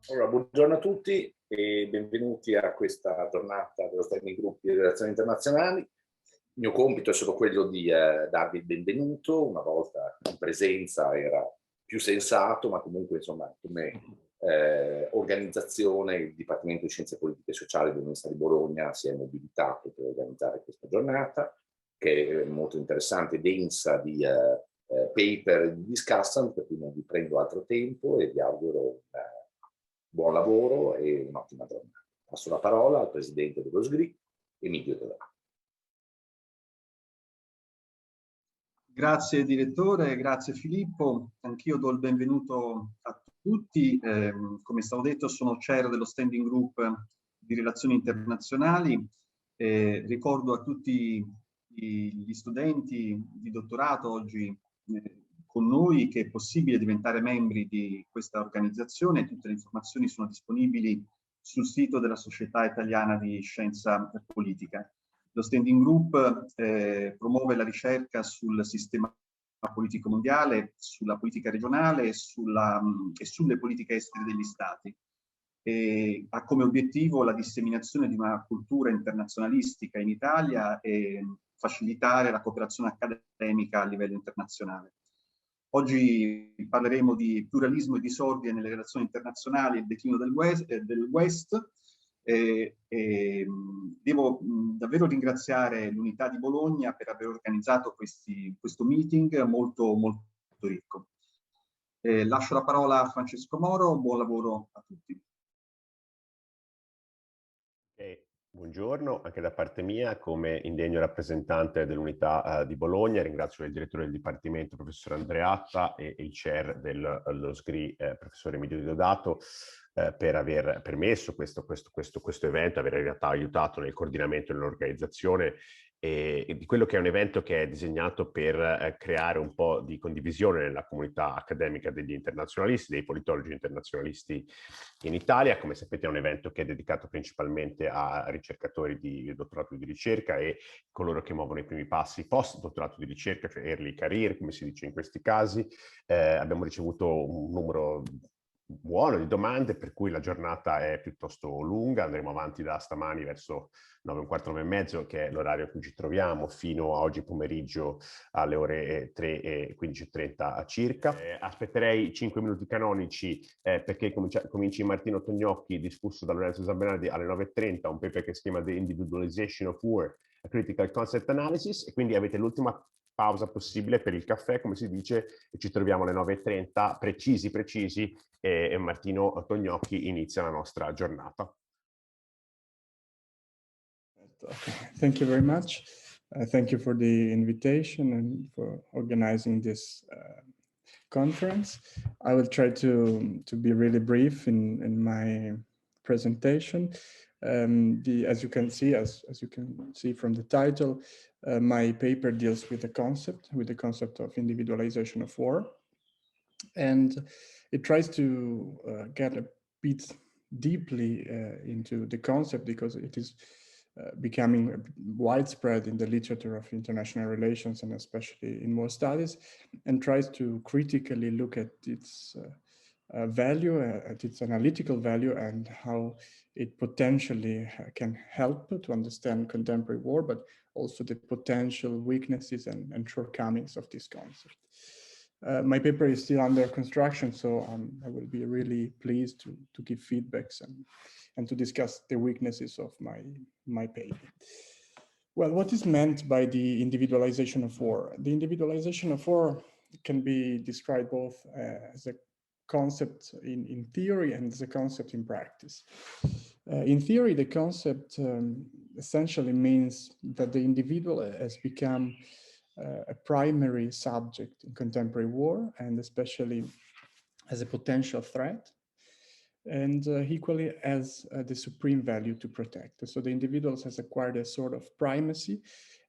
Allora, buongiorno a tutti e benvenuti a questa giornata dello Standing Group di Relazioni Internazionali. Il mio compito è solo quello di darvi il benvenuto. Una volta in presenza era più sensato, ma comunque insomma come organizzazione il Dipartimento di Scienze Politiche e Sociali dell'Università di Bologna si è mobilitato per organizzare questa giornata, che è molto interessante, densa di paper e di discussion, per cui non vi prendo altro tempo e vi auguro buon lavoro e un'ottima giornata. Passo la parola al presidente dello SGRI, Michele. Grazie direttore, grazie Filippo. Anch'io do il benvenuto a tutti. Come è stato detto, sono chair dello Standing Group di Relazioni Internazionali. Ricordo a tutti gli studenti di dottorato oggi con noi che è possibile diventare membri di questa organizzazione. Tutte le informazioni sono disponibili sul sito della Società Italiana di Scienza Politica. Lo Standing Group promuove la ricerca sul sistema politico mondiale, sulla politica regionale e sulle politiche estere degli Stati. Ha come obiettivo la disseminazione di una cultura internazionalistica in Italia e facilitare la cooperazione accademica a livello internazionale. Oggi parleremo di pluralismo e disordine nelle relazioni internazionali e il declino del West. Devo davvero ringraziare l'Unità di Bologna per aver organizzato questo meeting molto ricco. Lascio la parola a Francesco Moro, buon lavoro a tutti. Buongiorno anche da parte mia, come indegno rappresentante dell'Unità di Bologna. Ringrazio il direttore del Dipartimento, professor Andreatta, e il chair dello SGRI, professore Michele Deodato, per aver permesso questo evento, aver in realtà aiutato nel coordinamento e nell'organizzazione e di quello che è un evento che è disegnato per creare un po' di condivisione nella comunità accademica degli internazionalisti, dei politologi internazionalisti in Italia. Come sapete è un evento che è dedicato principalmente a ricercatori di dottorato di ricerca e coloro che muovono i primi passi post dottorato di ricerca, cioè early career, come si dice in questi casi. Abbiamo ricevuto un numero buono di domande, per cui la giornata è piuttosto lunga. Andremo avanti da stamani verso 9, un quarto, 9 e mezzo, che è l'orario in cui ci troviamo, fino a oggi pomeriggio alle ore 3 e 15:30 circa. Aspetterei 5 minuti canonici perché cominci Martino Tognocchi, discusso da Lorenzo Zambernardi alle 9:30, un paper che si chiama The Individualization of War, a Critical Concept Analysis, e quindi avete l'ultima pausa possibile per il caffè, come si dice, e ci troviamo alle 9:30, precisi, e Martino Tognocchi inizia la nostra giornata. Thank you very much. Thank you for the invitation and for organizing this conference. I will try to be really brief in my presentation. As you can see from the title, my paper deals with the concept of individualization of war, and it tries to get a bit deeply into the concept because it is becoming widespread in the literature of international relations and especially in war studies, and tries to critically look at its value, at its analytical value, and how it potentially can help to understand contemporary war, but also the potential weaknesses and shortcomings of this concept. My paper is still under construction, so I will be really pleased to give feedbacks and to discuss the weaknesses of my paper. Well, what is meant by the individualization of war? The individualization of war can be described both as a concept in theory and as a concept in practice. In theory, the concept essentially means that the individual has become a primary subject in contemporary war, and especially as a potential threat, and equally as the supreme value to protect. So the individual has acquired a sort of primacy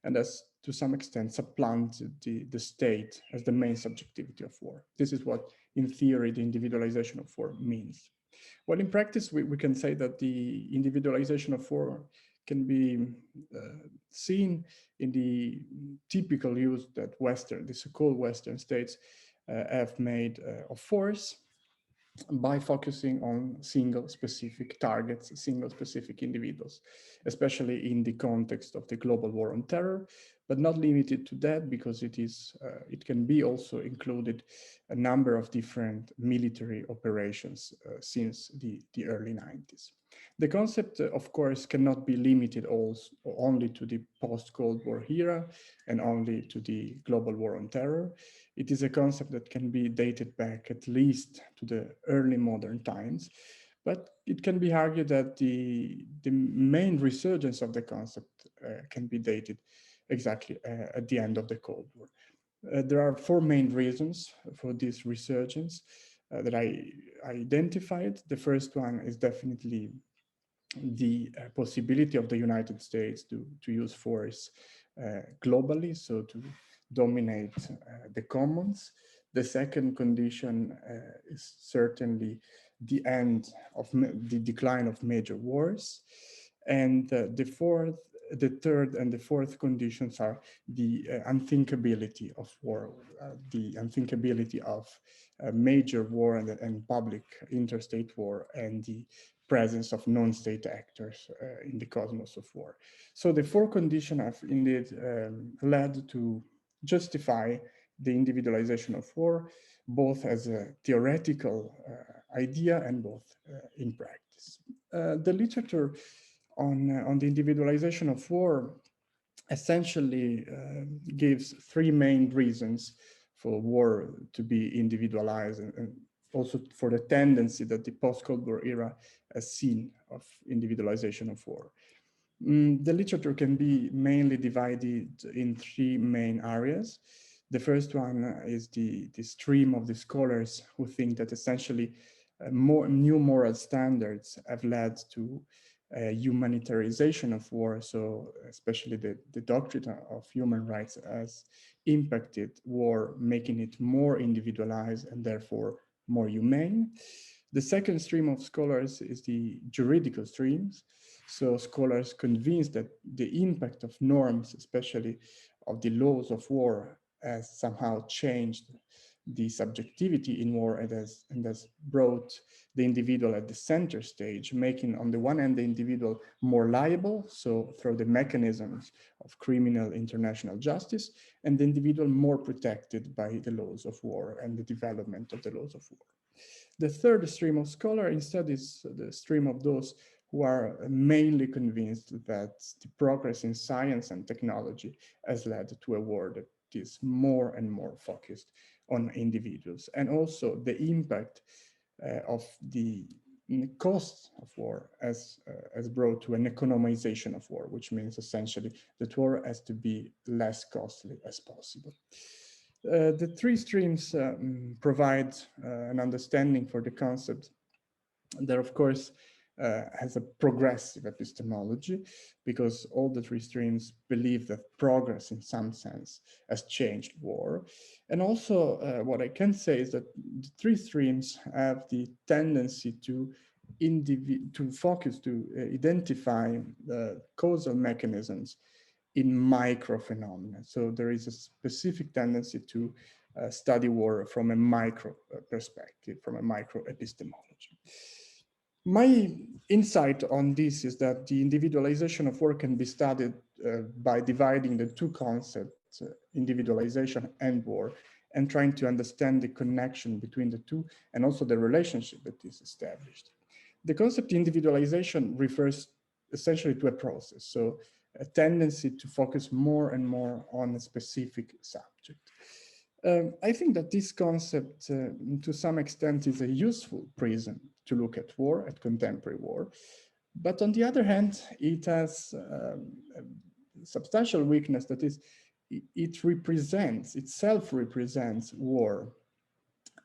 and has to some extent supplanted the state as the main subjectivity of war. This is what, in theory, the individualization of war means. Well, in practice, we can say that the individualization of war can be seen in the typical use that the so-called Western states have made of force, by focusing on single specific targets, single specific individuals, especially in the context of the global war on terror, but not limited to that, because it can be also included a number of different military operations since the early 90s. The concept, of course, cannot be limited only to the post-Cold War era and only to the global war on terror. It is a concept that can be dated back at least to the early modern times, but it can be argued that the main resurgence of the concept can be dated exactly at the end of the Cold War. There are four main reasons for this resurgence that I identified. The first one is definitely the possibility of the United States to use force globally, so to dominate the commons. The second condition is certainly the end of the decline of major wars. And the third and the fourth conditions are the unthinkability of war, the unthinkability of major war and public interstate war, and the presence of non-state actors in the cosmos of war. So the four conditions have indeed led to justify the individualization of war, both as a theoretical idea and both in practice. The literature on the individualization of war essentially gives three main reasons for war to be individualized, and also for the tendency that the post-Cold War era has seen of individualization of war. The literature can be mainly divided in three main areas. The first one is the stream of the scholars who think that essentially new moral standards have led to humanitarianization of war, so especially the doctrine of human rights has impacted war, making it more individualized and therefore more humane. The second stream of scholars is the juridical streams. So scholars convinced that the impact of norms, especially of the laws of war, has somehow changed the subjectivity in war and has brought the individual at the center stage, making on the one hand the individual more liable, so through the mechanisms of criminal international justice, and the individual more protected by the laws of war and the development of the laws of war. The third stream of scholar instead is the stream of those who are mainly convinced that the progress in science and technology has led to a war that is more and more focused on individuals, and also the impact of the cost of war as brought to an economization of war, which means essentially that war has to be less costly as possible. The three streams provide an understanding for the concept that, of course, has a progressive epistemology, because all the three streams believe that progress in some sense has changed war. And also what I can say is that the three streams have the tendency to focus, to identify the causal mechanisms in micro phenomena. So there is a specific tendency to study war from a micro perspective, from a micro epistemology. My insight on this is that the individualization of war can be studied by dividing the two concepts, individualization and war, and trying to understand the connection between the two and also the relationship that is established. The concept individualization refers essentially to a process, so a tendency to focus more and more on a specific subject. I think that this concept, to some extent, is a useful prism to look at war, at contemporary war. But on the other hand, it has a substantial weakness, that is, itself represents war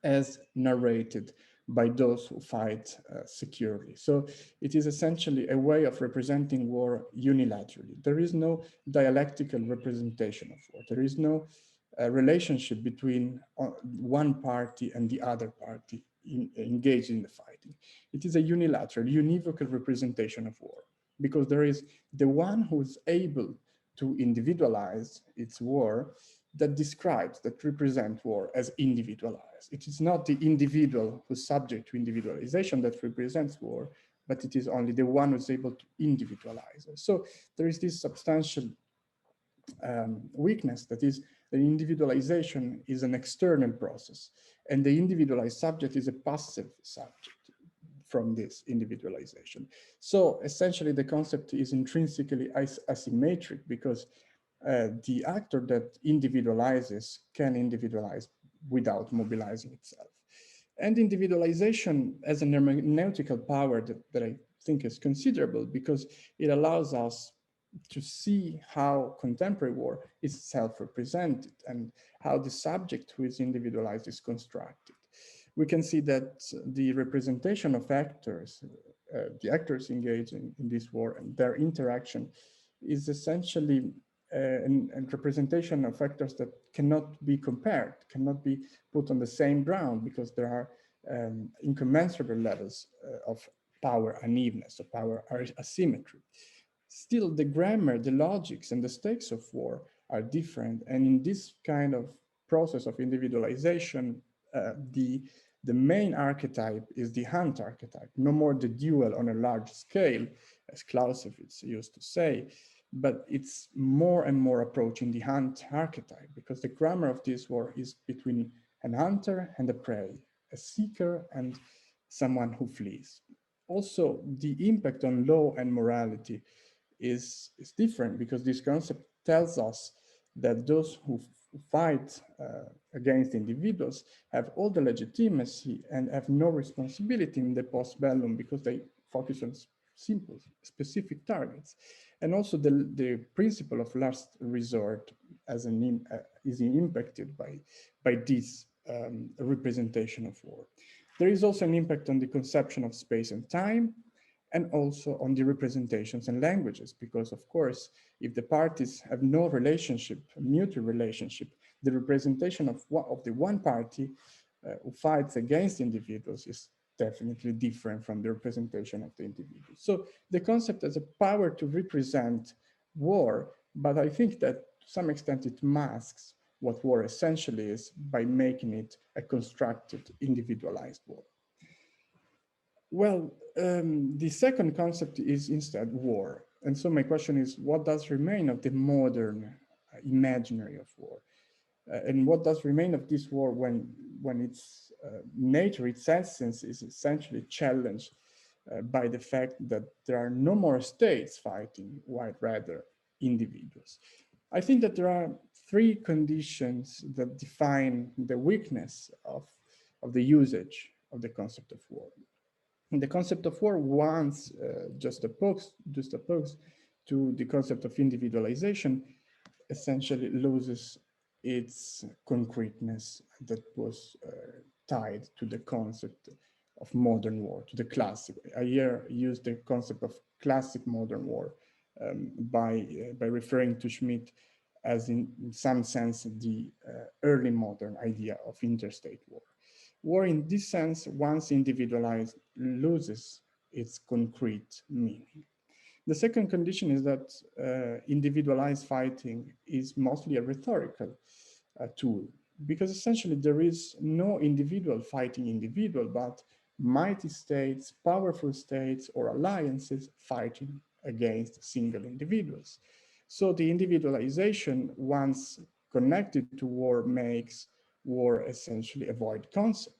as narrated by those who fight securely. So it is essentially a way of representing war unilaterally. There is no dialectical representation of war. There is no relationship between one party and the other party engaged in the fighting. It is a unilateral, univocal representation of war, because there is the one who is able to individualize its war that describes, that represent war as individualized. It is not the individual who's subject to individualization that represents war, but it is only the one who's able to individualize it. So there is this substantial weakness, that is, the individualization is an external process, and the individualized subject is a passive subject from this individualization. So essentially the concept is intrinsically asymmetric, because the actor that individualizes can individualize without mobilizing itself. And individualization has an hermeneutical power that I think is considerable, because it allows us to see how contemporary war is self-represented and how the subject who is individualized is constructed. We can see that the representation of actors, the actors engaged in this war, and their interaction is essentially a representation of factors that cannot be compared, cannot be put on the same ground, because there are incommensurable levels of power unevenness, of power asymmetry. Still, the grammar, the logics, and the stakes of war are different. And in this kind of process of individualization, the main archetype is the hunt archetype, no more the duel on a large scale, as Clausewitz used to say, but it's more and more approaching the hunt archetype, because the grammar of this war is between an hunter and a prey, a seeker and someone who flees. Also, the impact on law and morality is different, because this concept tells us that those who fight against individuals have all the legitimacy and have no responsibility in the postbellum, because they focus on simple, specific targets. And also the principle of last resort as is impacted by this representation of war. There is also an impact on the conception of space and time, and also on the representations and languages, because of course, if the parties have no relationship, mutual relationship, the representation of the one party who fights against individuals is definitely different from the representation of the individual. So the concept has a power to represent war, but I think that to some extent it masks what war essentially is by making it a constructed, individualized war. Well, the second concept is instead war. And so my question is, what does remain of the modern imaginary of war? And what does remain of this war when its nature, its essence is essentially challenged by the fact that there are no more states fighting, while rather individuals? I think that there are three conditions that define the weakness of the usage of the concept of war. And the concept of war, once just opposed to the concept of individualization, essentially loses its concreteness that was tied to the concept of modern war, to the classic. I here use the concept of classic modern war by referring to Schmidt as in some sense the early modern idea of interstate war. War in this sense, once individualized, loses its concrete meaning. The second condition is that individualized fighting is mostly a rhetorical tool, because essentially there is no individual fighting individual, but mighty states, powerful states, or alliances fighting against single individuals. So the individualization, once connected to war, makes war essentially a void concept.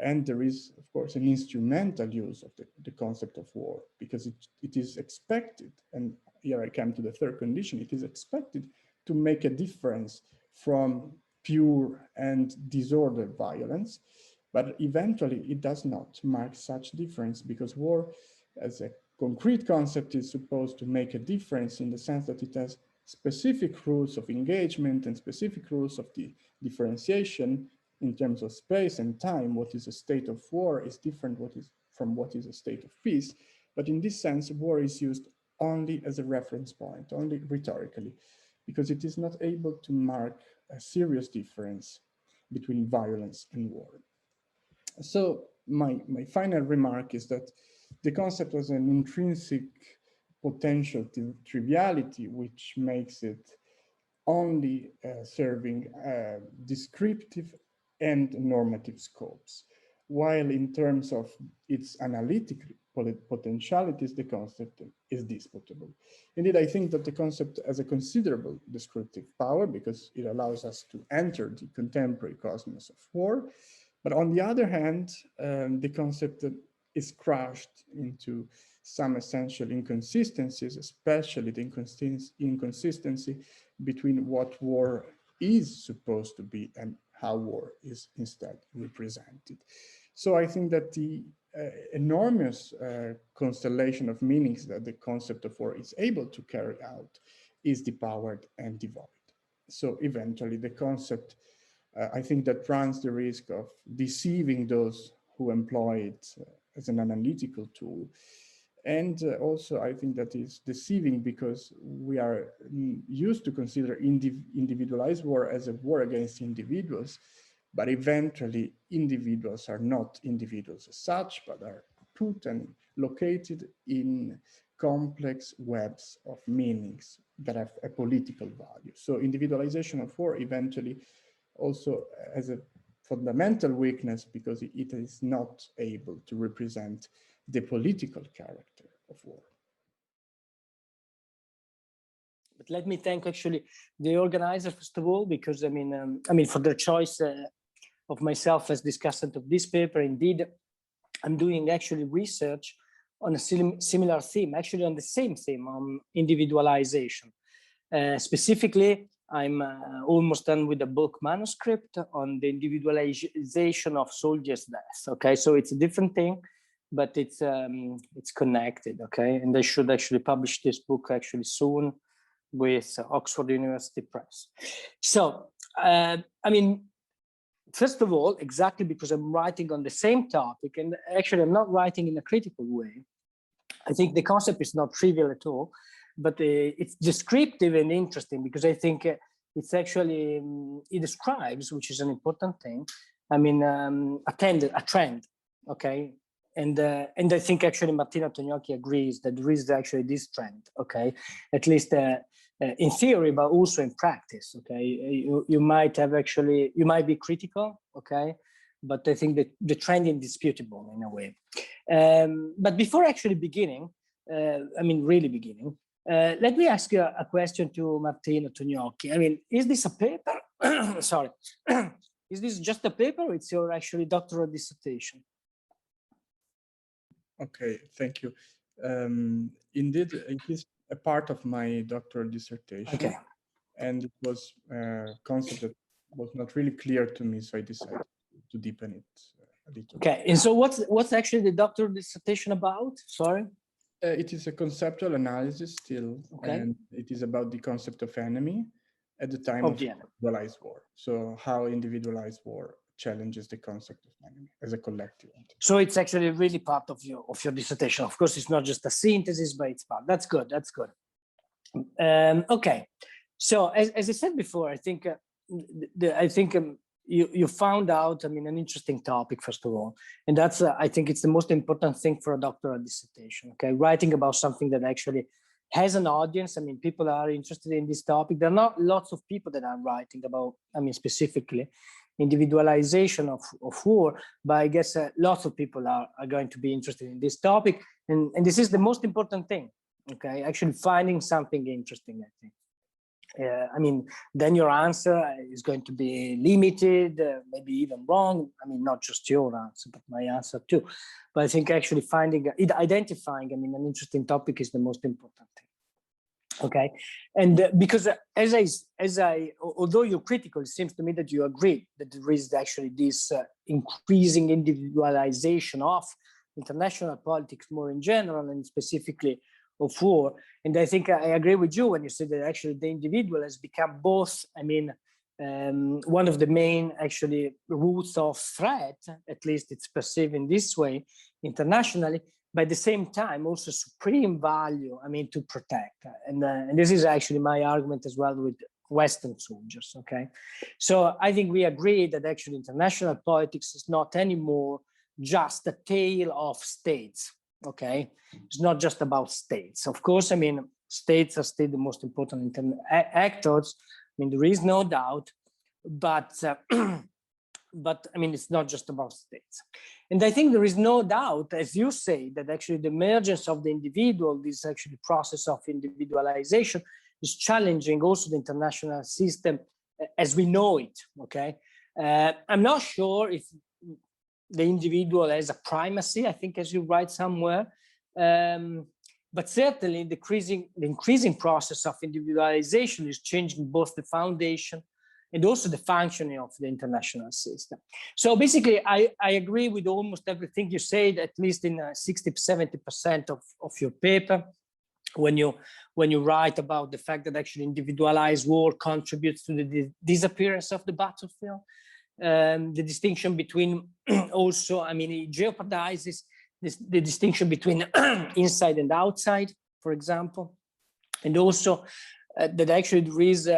And there is, of course, an instrumental use of the concept of war, because it is expected, and here I come to the third condition, it is expected to make a difference from pure and disordered violence, but eventually it does not mark such difference, because war as a concrete concept is supposed to make a difference in the sense that it has specific rules of engagement and specific rules of the differentiation in terms of space and time. What is a state of war is different from what is a state of peace. But in this sense, war is used only as a reference point, only rhetorically, because it is not able to mark a serious difference between violence and war. So my final remark is that the concept has an intrinsic potential triviality, which makes it only serving descriptive and normative scopes, while in terms of its analytic potentialities, the concept is disputable. Indeed, I think that the concept has a considerable descriptive power because it allows us to enter the contemporary cosmos of war. But on the other hand, the concept is crushed into some essential inconsistencies, especially the inconsistency between what war is supposed to be and how war is instead represented. So I think that the enormous constellation of meanings that the concept of war is able to carry out is depowered and devoid. So eventually the concept, I think, that runs the risk of deceiving those who employ it as an analytical tool. And also I think that is deceiving because we are used to consider individualized war as a war against individuals, but eventually individuals are not individuals as such, but are put and located in complex webs of meanings that have a political value. So individualization of war eventually also has a fundamental weakness because it is not able to represent the political character of war. But let me thank actually the organizer first of all, because I mean for their choice of myself as discussant of this paper. Indeed, I'm doing actually research on a similar theme, actually on the same theme, on individualization. Specifically, I'm almost done with a book manuscript on the individualization of soldiers' death. Okay, so it's a different thing, but it's connected. Okay, and I should actually publish this book actually soon with Oxford University Press. So I mean, first of all, exactly because I'm writing on the same topic, and actually I'm not writing in a critical way. I think the concept is not trivial at all, but it's descriptive and interesting because I think it's actually, it describes, which is an important thing, I mean, a trend, okay? And I think actually Martino Tognocchi agrees that there is actually this trend, okay? At least in theory, but also in practice, okay? You might have actually, you might be critical, okay? But I think that the trend is indisputable in a way. But before actually beginning, I mean, really beginning, let me ask you a question to Martino Tognocchi. I mean, is this a paper? Sorry. Is this just a paper or it's your actually doctoral dissertation? Okay, thank you. Indeed, it is a part of my doctoral dissertation. Okay. And it was a concept that was not really clear to me, so I decided to deepen it a little. Okay, and so what's actually the doctoral dissertation about? Sorry. It is a conceptual analysis still, okay. And it is about the concept of enemy at the time of individualized war. So how individualized war challenges the concept of enemy as a collective entity. So it's actually really part of your dissertation. Of course, it's not just a synthesis, but it's part. That's good. That's good. Okay. So as I said before, I think you found out, I mean, an interesting topic, first of all, and that's I think it's the most important thing for a doctoral dissertation. Okay, writing about something that actually has an audience. I mean, people are interested in this topic. There are not lots of people that are writing about, I mean, specifically individualization of war, but I guess lots of people are going to be interested in this topic, and this is the most important thing. Okay, actually finding something interesting, I think. I mean, then your answer is going to be limited, maybe even wrong. I mean, not just your answer, but my answer too. But I think actually identifying, I mean, an interesting topic is the most important thing. Okay, and because as I, although you're critical, it seems to me that you agree that there is actually this increasing individualization of international politics more in general and specifically of war. And I think I agree with you when you say that actually the individual has become both, I mean, one of the main actually roots of threat, at least it's perceived in this way internationally, but at the same time also supreme value, I mean, to protect. And this is actually my argument as well with Western soldiers, okay? So I think we agree that actually international politics is not anymore just a tale of states. Okay, it's not just about states. Of course, I mean, states are still the most important actors, mean, there is no doubt, but but I mean, it's not just about states. And I think there is no doubt, as you say, that actually the emergence of the individual, this actually process of individualization, is challenging also the international system as we know it, okay? I'm not sure if the individual has a primacy, I think, as you write somewhere, but certainly the increasing process of individualization is changing both the foundation and also the functioning of the international system. So basically, I agree with almost everything you said, at least in 60–70% of your paper, when you write about the fact that actually individualized war contributes to the disappearance of the battlefield. The distinction between also, I mean, it jeopardizes the distinction between inside and outside, for example, and also that actually there is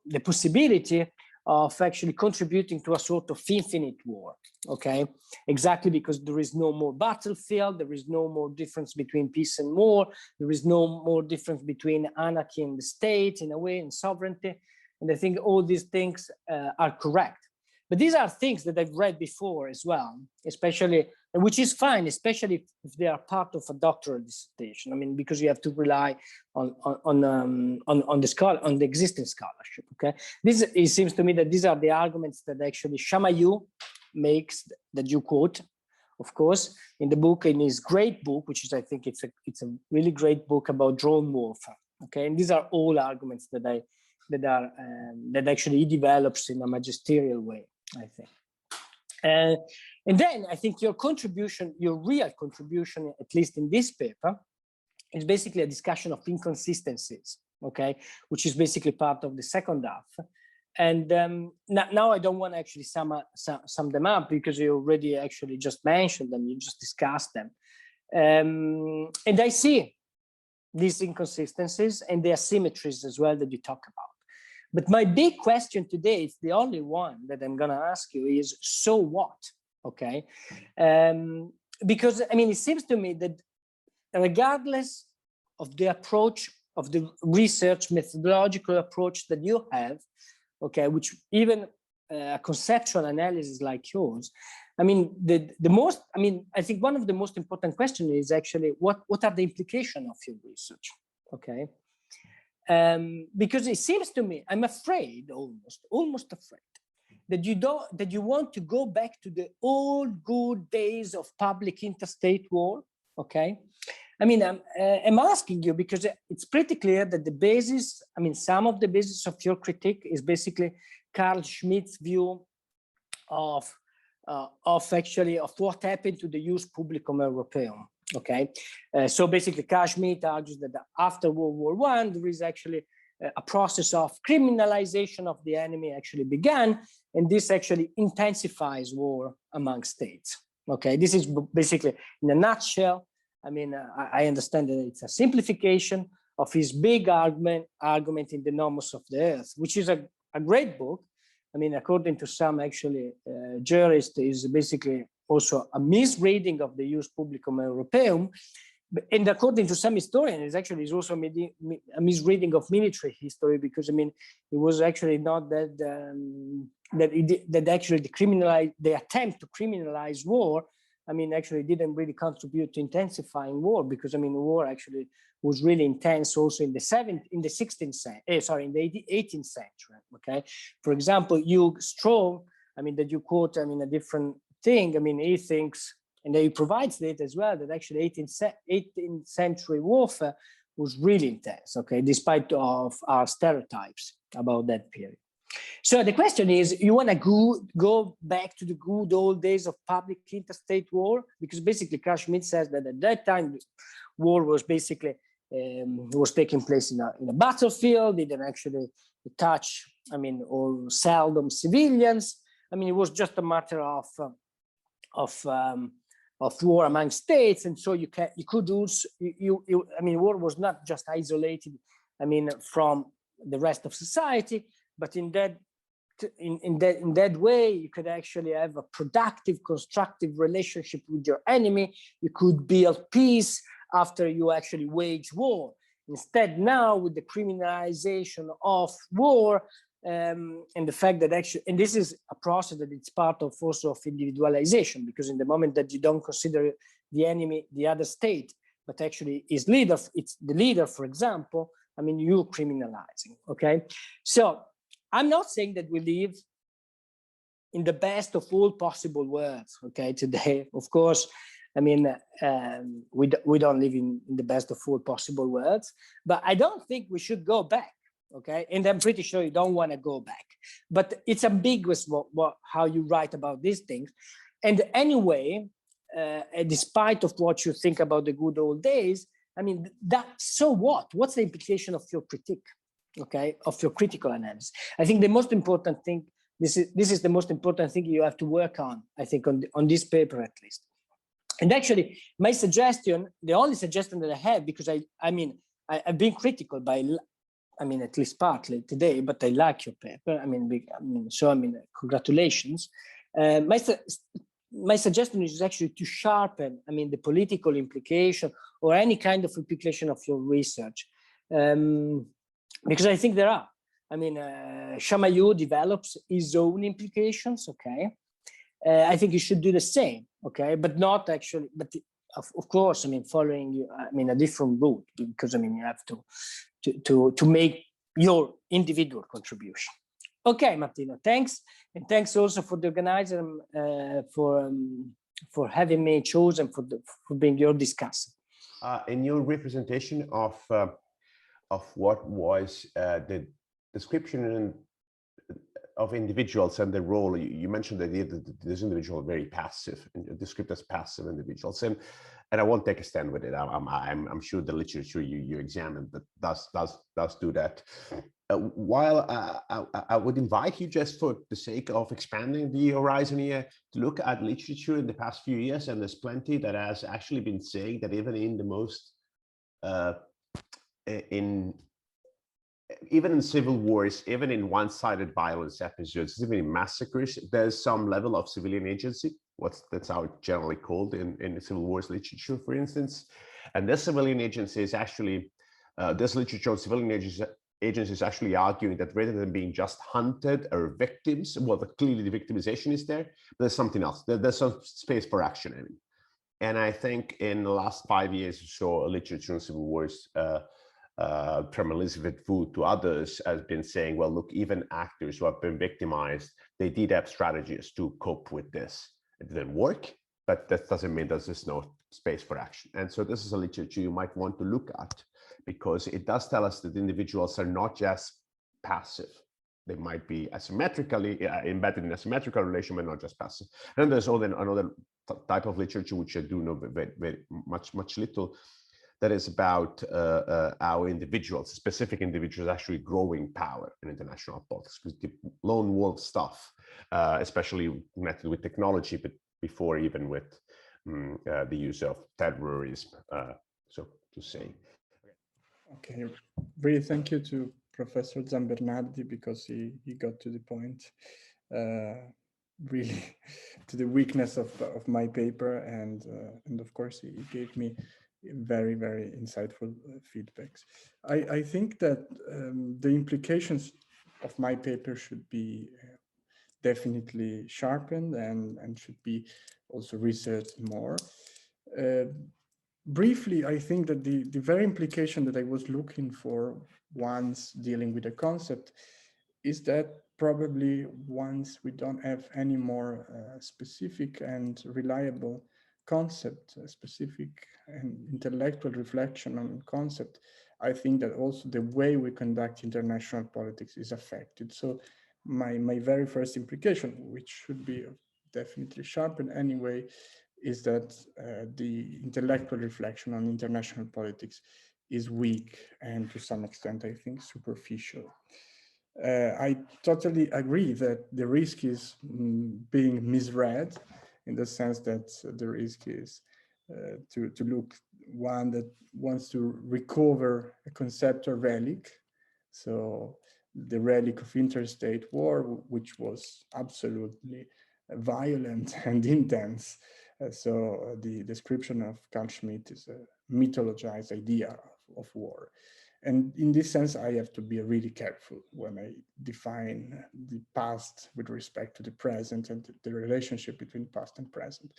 the possibility of actually contributing to a sort of infinite war, okay? Exactly because there is no more battlefield, there is no more difference between peace and war, there is no more difference between anarchy and the state, in a way, and sovereignty. And I think all these things are correct. But these are things that I've read before as well, especially, which is fine, especially if they are part of a doctoral dissertation. I mean, because you have to rely on the existing scholarship. Okay, it seems to me that these are the arguments that actually Chamayou makes, that you quote, of course, in the book, in his great book, which is, I think, it's a really great book about drone warfare. Okay, and these are all arguments that actually he develops in a magisterial way, I think. And then I think your contribution, your real contribution, at least in this paper, is basically a discussion of inconsistencies, okay, which is basically part of the second half. And now I don't want to actually sum them up because you already actually just mentioned them, you just discussed them. And I see these inconsistencies and the asymmetries as well that you talk about. But my big question today, it's the only one that I'm going to ask you, is so what? Okay. Because, I mean, it seems to me that regardless of the approach, of the research methodological approach that you have, okay, which even a conceptual analysis like yours, I mean, I think one of the most important questions is actually what are the implications of your research? Okay. Because it seems to me, I'm afraid, almost afraid, that you want to go back to the old good days of public interstate war. Okay, I mean, I'm asking you because it's pretty clear that the basis, I mean, some of the basis of your critique is basically Carl Schmitt's view of what happened to the Jus Publicum Europaeum. Okay, so basically Carl Schmitt argues that after World War I, there is actually a process of criminalization of the enemy actually began, and this actually intensifies war among states. Okay, this is basically, in a nutshell, I mean, I understand that it's a simplification of his big argument in The Nomos of the Earth, which is a great book. I mean, according to some actually jurists, is basically also a misreading of the Jus Publicum Europaeum, and according to some historians, is also a misreading of military history, because I mean, it was actually not that that actually the attempt to criminalize war, I mean, actually didn't really contribute to intensifying war, because I mean, war actually was really intense also in the 18th century. Okay, for example, Hugh Strong, I mean, that you quote, I mean, a different thing. I mean, he thinks, and he provides data as well, that actually 18th century warfare was really intense, okay, despite of our stereotypes about that period. So the question is, you want to go back to the good old days of public interstate war? Because basically Carl Schmitt says that at that time, war was basically, was taking place in a battlefield, didn't actually touch, I mean, or seldom civilians. I mean, it was just a matter of war among states, and so you could also I mean, war was not just isolated, I mean, from the rest of society, but in that way you could actually have a productive, constructive relationship with your enemy. You could build peace after you actually wage war. Instead, now with the criminalization of war, and the fact that actually, and this is a process that it's part of also of individualization, because in the moment that you don't consider the enemy, the other state, but actually is leader, it's the leader, for example, I mean, you're criminalizing, okay? So I'm not saying that we live in the best of all possible worlds, okay, today. Of course, I mean, we don't live in the best of all possible worlds, but I don't think we should go back, okay? And I'm pretty sure you don't want to go back, but it's ambiguous how you write about these things. And anyway, despite of what you think about the good old days, I mean, so what? What's the implication of your critique, okay, of your critical analysis? I think the most important thing, this is the most important thing you have to work on, I think, on this paper at least. And actually, my suggestion, the only suggestion that I have, because I've been critical by, at least partly today, but I like your paper. Congratulations. My suggestion is actually to sharpen, the political implication or any kind of implication of your research, because I think there are. Chamayou develops his own implications, okay? I think you should do the same, okay? But not actually, but of course, following, a different route, because, you have to make your individual contribution. Okay, Martino, thanks. And thanks also for the organizer for having me chosen for being your discussant. In your representation of what was the description of individuals and their role, you mentioned the idea that this individual are very passive, and described as passive individuals, and I won't take a stand with it. I'm sure the literature you examined that does do that. While I would invite you, just for the sake of expanding the horizon here, to look at literature in the past few years, and there's plenty that has actually been saying that even in the most even in civil wars, even in one-sided violence episodes, even in massacres, there's some level of civilian agency. That's how it's generally called in civil wars literature, for instance. And this civilian agency is actually, this literature on civilian agencies actually arguing that rather than being just hunted or victims, well, clearly the victimization is there, but there's something else. There's some space for action in it. And I think in the last 5 years or so, literature on civil wars, from Elizabeth Wood to others, has been saying, well, look, even actors who have been victimized, they did have strategies to cope with this. It didn't work, but that doesn't mean there's no space for action. And so this is a literature you might want to look at, because it does tell us that individuals are not just passive. They might be asymmetrically embedded in a symmetrical relation, but not just passive. And there's another type of literature, which I do know very much little, that is about our individuals, specific individuals, actually growing power in international politics. Because the lone wolf stuff, especially connected with technology, but before even with the use of terrorism, so to say. Okay, really thank you to Professor Zambernardi, because he got to the point, really to the weakness of my paper, and of course he gave me very, very insightful feedbacks. I think that the implications of my paper should be definitely sharpened and should be also researched more. Briefly, I think that the very implication that I was looking for once dealing with a concept is that probably once we don't have any more specific and reliable concept, specific and intellectual reflection on concept, I think that also the way we conduct international politics is affected. So my very first implication, which should be definitely sharpened anyway, is that the intellectual reflection on international politics is weak and to some extent, I think, superficial. I totally agree that the risk is being misread, in the sense that the risk is to look one that wants to recover a conceptual relic. So the relic of interstate war, which was absolutely violent and intense. So the description of Carl Schmitt is a mythologized idea of war. And in this sense, I have to be really careful when I define the past with respect to the present and the relationship between past and present.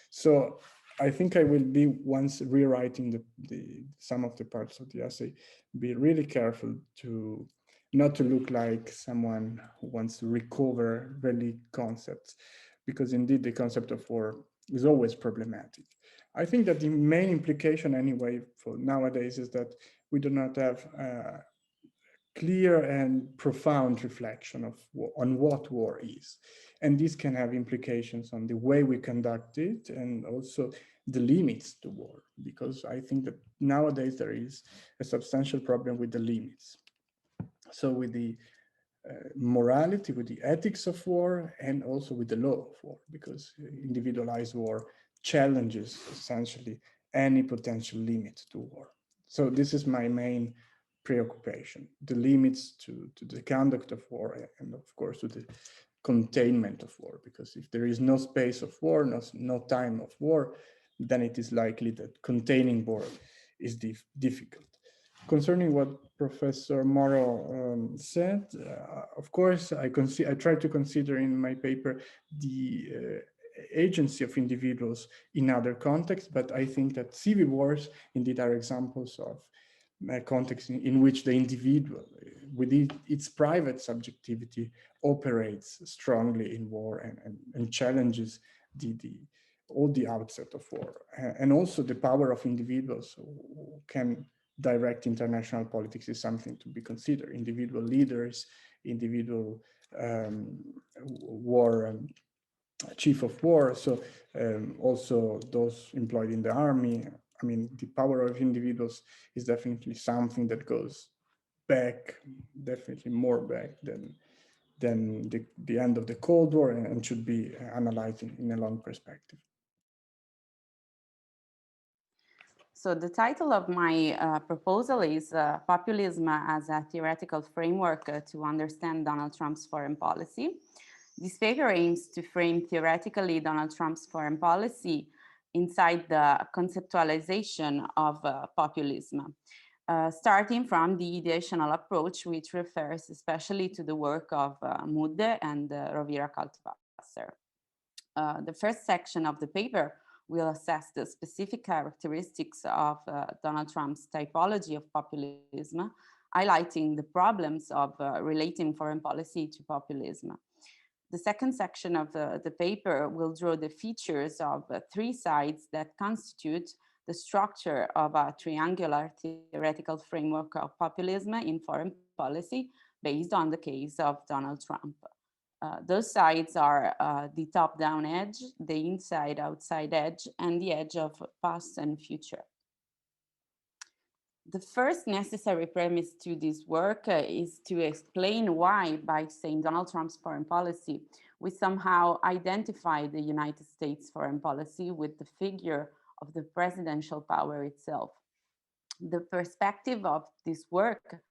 So I think I will be, once rewriting some of the parts of the essay, be really careful to not to look like someone who wants to recover really concepts, because indeed the concept of war is always problematic. I think that the main implication anyway for nowadays is that we do not have a clear and profound reflection on what war is. And this can have implications on the way we conduct it and also the limits to war, because I think that nowadays there is a substantial problem with the limits. So with the morality, with the ethics of war, and also with the law of war, because individualized war challenges essentially any potential limit to war. So this is my main preoccupation, the limits to the conduct of war, and of course to the containment of war, because if there is no space of war, no time of war, then it is likely that containing war is difficult. Concerning what Professor Moro said, of course, I try to consider in my paper the agency of individuals in other contexts, but I think that civil wars indeed are examples of contexts in which the individual, with its private subjectivity, operates strongly in war and challenges all the outset of war, and also the power of individuals who can direct international politics is something to be considered. Individual leaders, individual chief of war, so also those employed in the army. I mean, the power of individuals is definitely something that goes back, definitely more back than the end of the Cold War, and should be analyzed in a long perspective. So the title of my proposal is Populism as a Theoretical Framework to Understand Donald Trump's Foreign Policy. This paper aims to frame theoretically Donald Trump's foreign policy inside the conceptualization of populism, starting from the ideational approach, which refers especially to the work of Mudde and Rovira Kaltwasser. The first section of the paper will assess the specific characteristics of Donald Trump's typology of populism, highlighting the problems of relating foreign policy to populism. The second section of the paper will draw the features of three sides that constitute the structure of a triangular theoretical framework of populism in foreign policy based on the case of Donald Trump. Those sides are the top-down edge, the inside-outside edge, and the edge of past and future. The first necessary premise to this work is to explain why, by saying Donald Trump's foreign policy, we somehow identify the United States foreign policy with the figure of the presidential power itself. The perspective of this work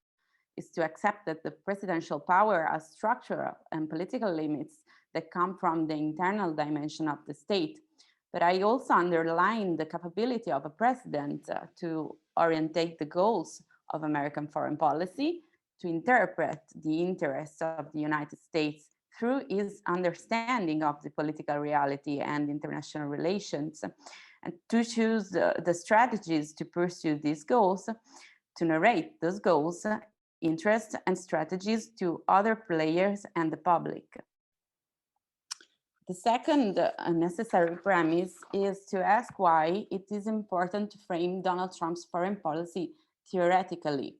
is to accept that the presidential power has structural and political limits that come from the internal dimension of the state. But I also underline the capability of a president to orientate the goals of American foreign policy, to interpret the interests of the United States through his understanding of the political reality and international relations, and to choose the strategies to pursue these goals, to narrate those goals, interests, and strategies to other players and the public. The second necessary premise is to ask why it is important to frame Donald Trump's foreign policy theoretically.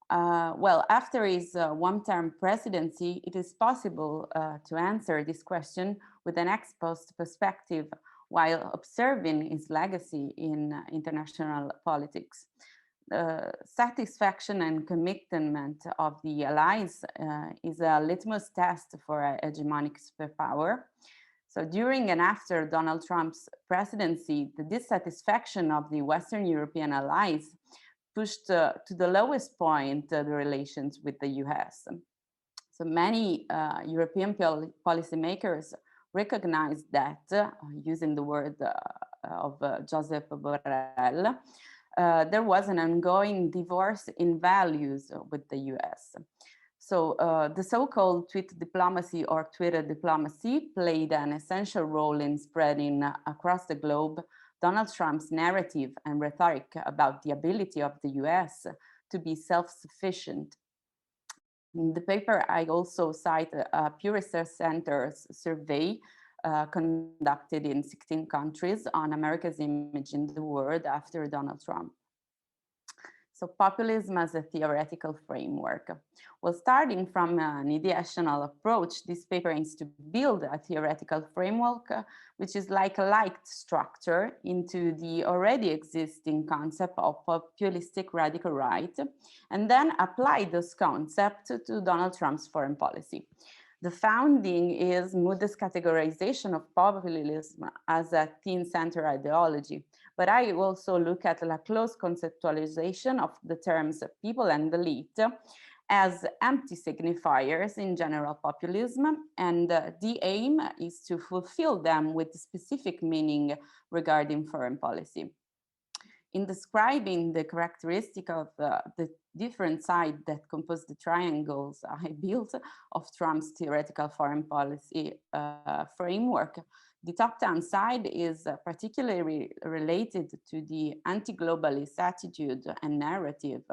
Well, after his one-term presidency, it is possible to answer this question with an ex post perspective while observing his legacy in international politics. Satisfaction and commitment of the allies is a litmus test for a hegemonic superpower. So during and after Donald Trump's presidency, the dissatisfaction of the Western European allies pushed to the lowest point the relations with the US. So many European policymakers recognized that, using the word of Joseph Borrell, there was an ongoing divorce in values with the US. So the so-called tweet diplomacy or Twitter diplomacy played an essential role in spreading across the globe Donald Trump's narrative and rhetoric about the ability of the US to be self-sufficient. In the paper, I also cite a Pew Research Center's survey conducted in 16 countries on America's image in the world after Donald Trump. So populism as a theoretical framework. Well, starting from an ideational approach, this paper aims to build a theoretical framework, which is like a light structure into the already existing concept of populistic radical right, and then apply those concepts to Donald Trump's foreign policy. The founding is Moody's categorization of populism as a teen-centered ideology, but I also look at a close conceptualization of the terms people and elite as empty signifiers in general populism, and the aim is to fulfill them with specific meaning regarding foreign policy. In describing the characteristic of the different sides that compose the triangles I built of Trump's theoretical foreign policy framework, the top-down side is particularly related to the anti-globalist attitude and narrative.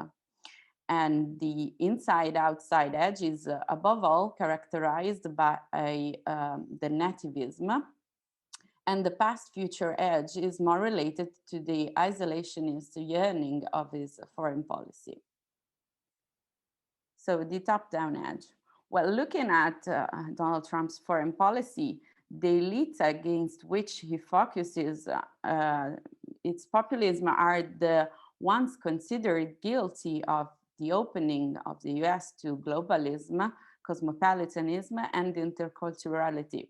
And the inside-outside edge is above all characterized by the nativism. And the past-future edge is more related to the isolationist yearning of his foreign policy. So the top-down edge. Well, looking at Donald Trump's foreign policy, the elites against which he focuses its populism are the ones considered guilty of the opening of the US to globalism, cosmopolitanism, and interculturality.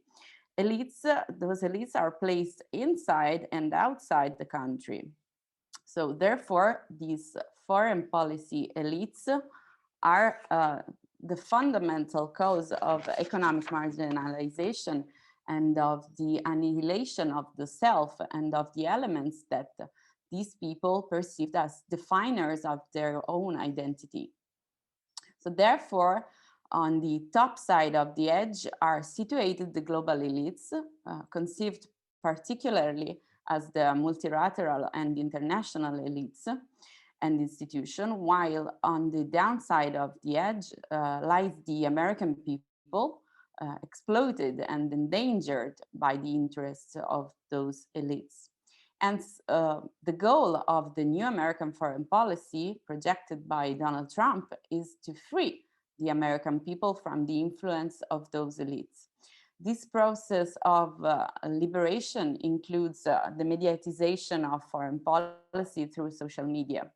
Those elites are placed inside and outside the country. So therefore, these foreign policy elites are the fundamental cause of economic marginalization and of the annihilation of the self and of the elements that these people perceived as definers of their own identity. So therefore, on the top side of the edge are situated the global elites, conceived particularly as the multilateral and international elites and institutions, while on the downside of the edge lies the American people, exploited and endangered by the interests of those elites. And the goal of the new American foreign policy projected by Donald Trump is to free the American people from the influence of those elites. This process of liberation includes the mediatization of foreign policy through social media.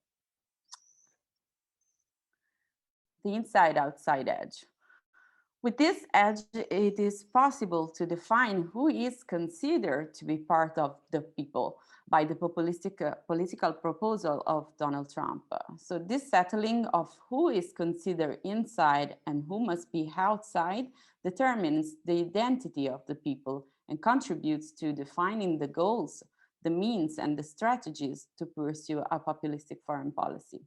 The inside-outside edge. With this edge, it is possible to define who is considered to be part of the people by the populistic political proposal of Donald Trump. So this settling of who is considered inside and who must be outside determines the identity of the people and contributes to defining the goals, the means, and the strategies to pursue a populistic foreign policy.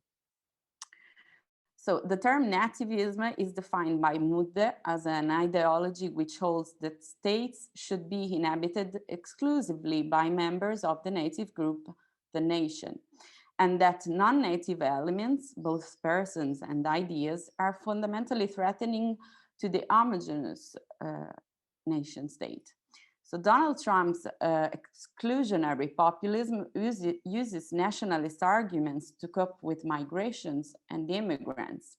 So the term nativism is defined by Moody as an ideology which holds that states should be inhabited exclusively by members of the native group, the nation, and that non-native elements, both persons and ideas, are fundamentally threatening to the homogeneous nation state. So Donald Trump's exclusionary populism uses nationalist arguments to cope with migrations and immigrants.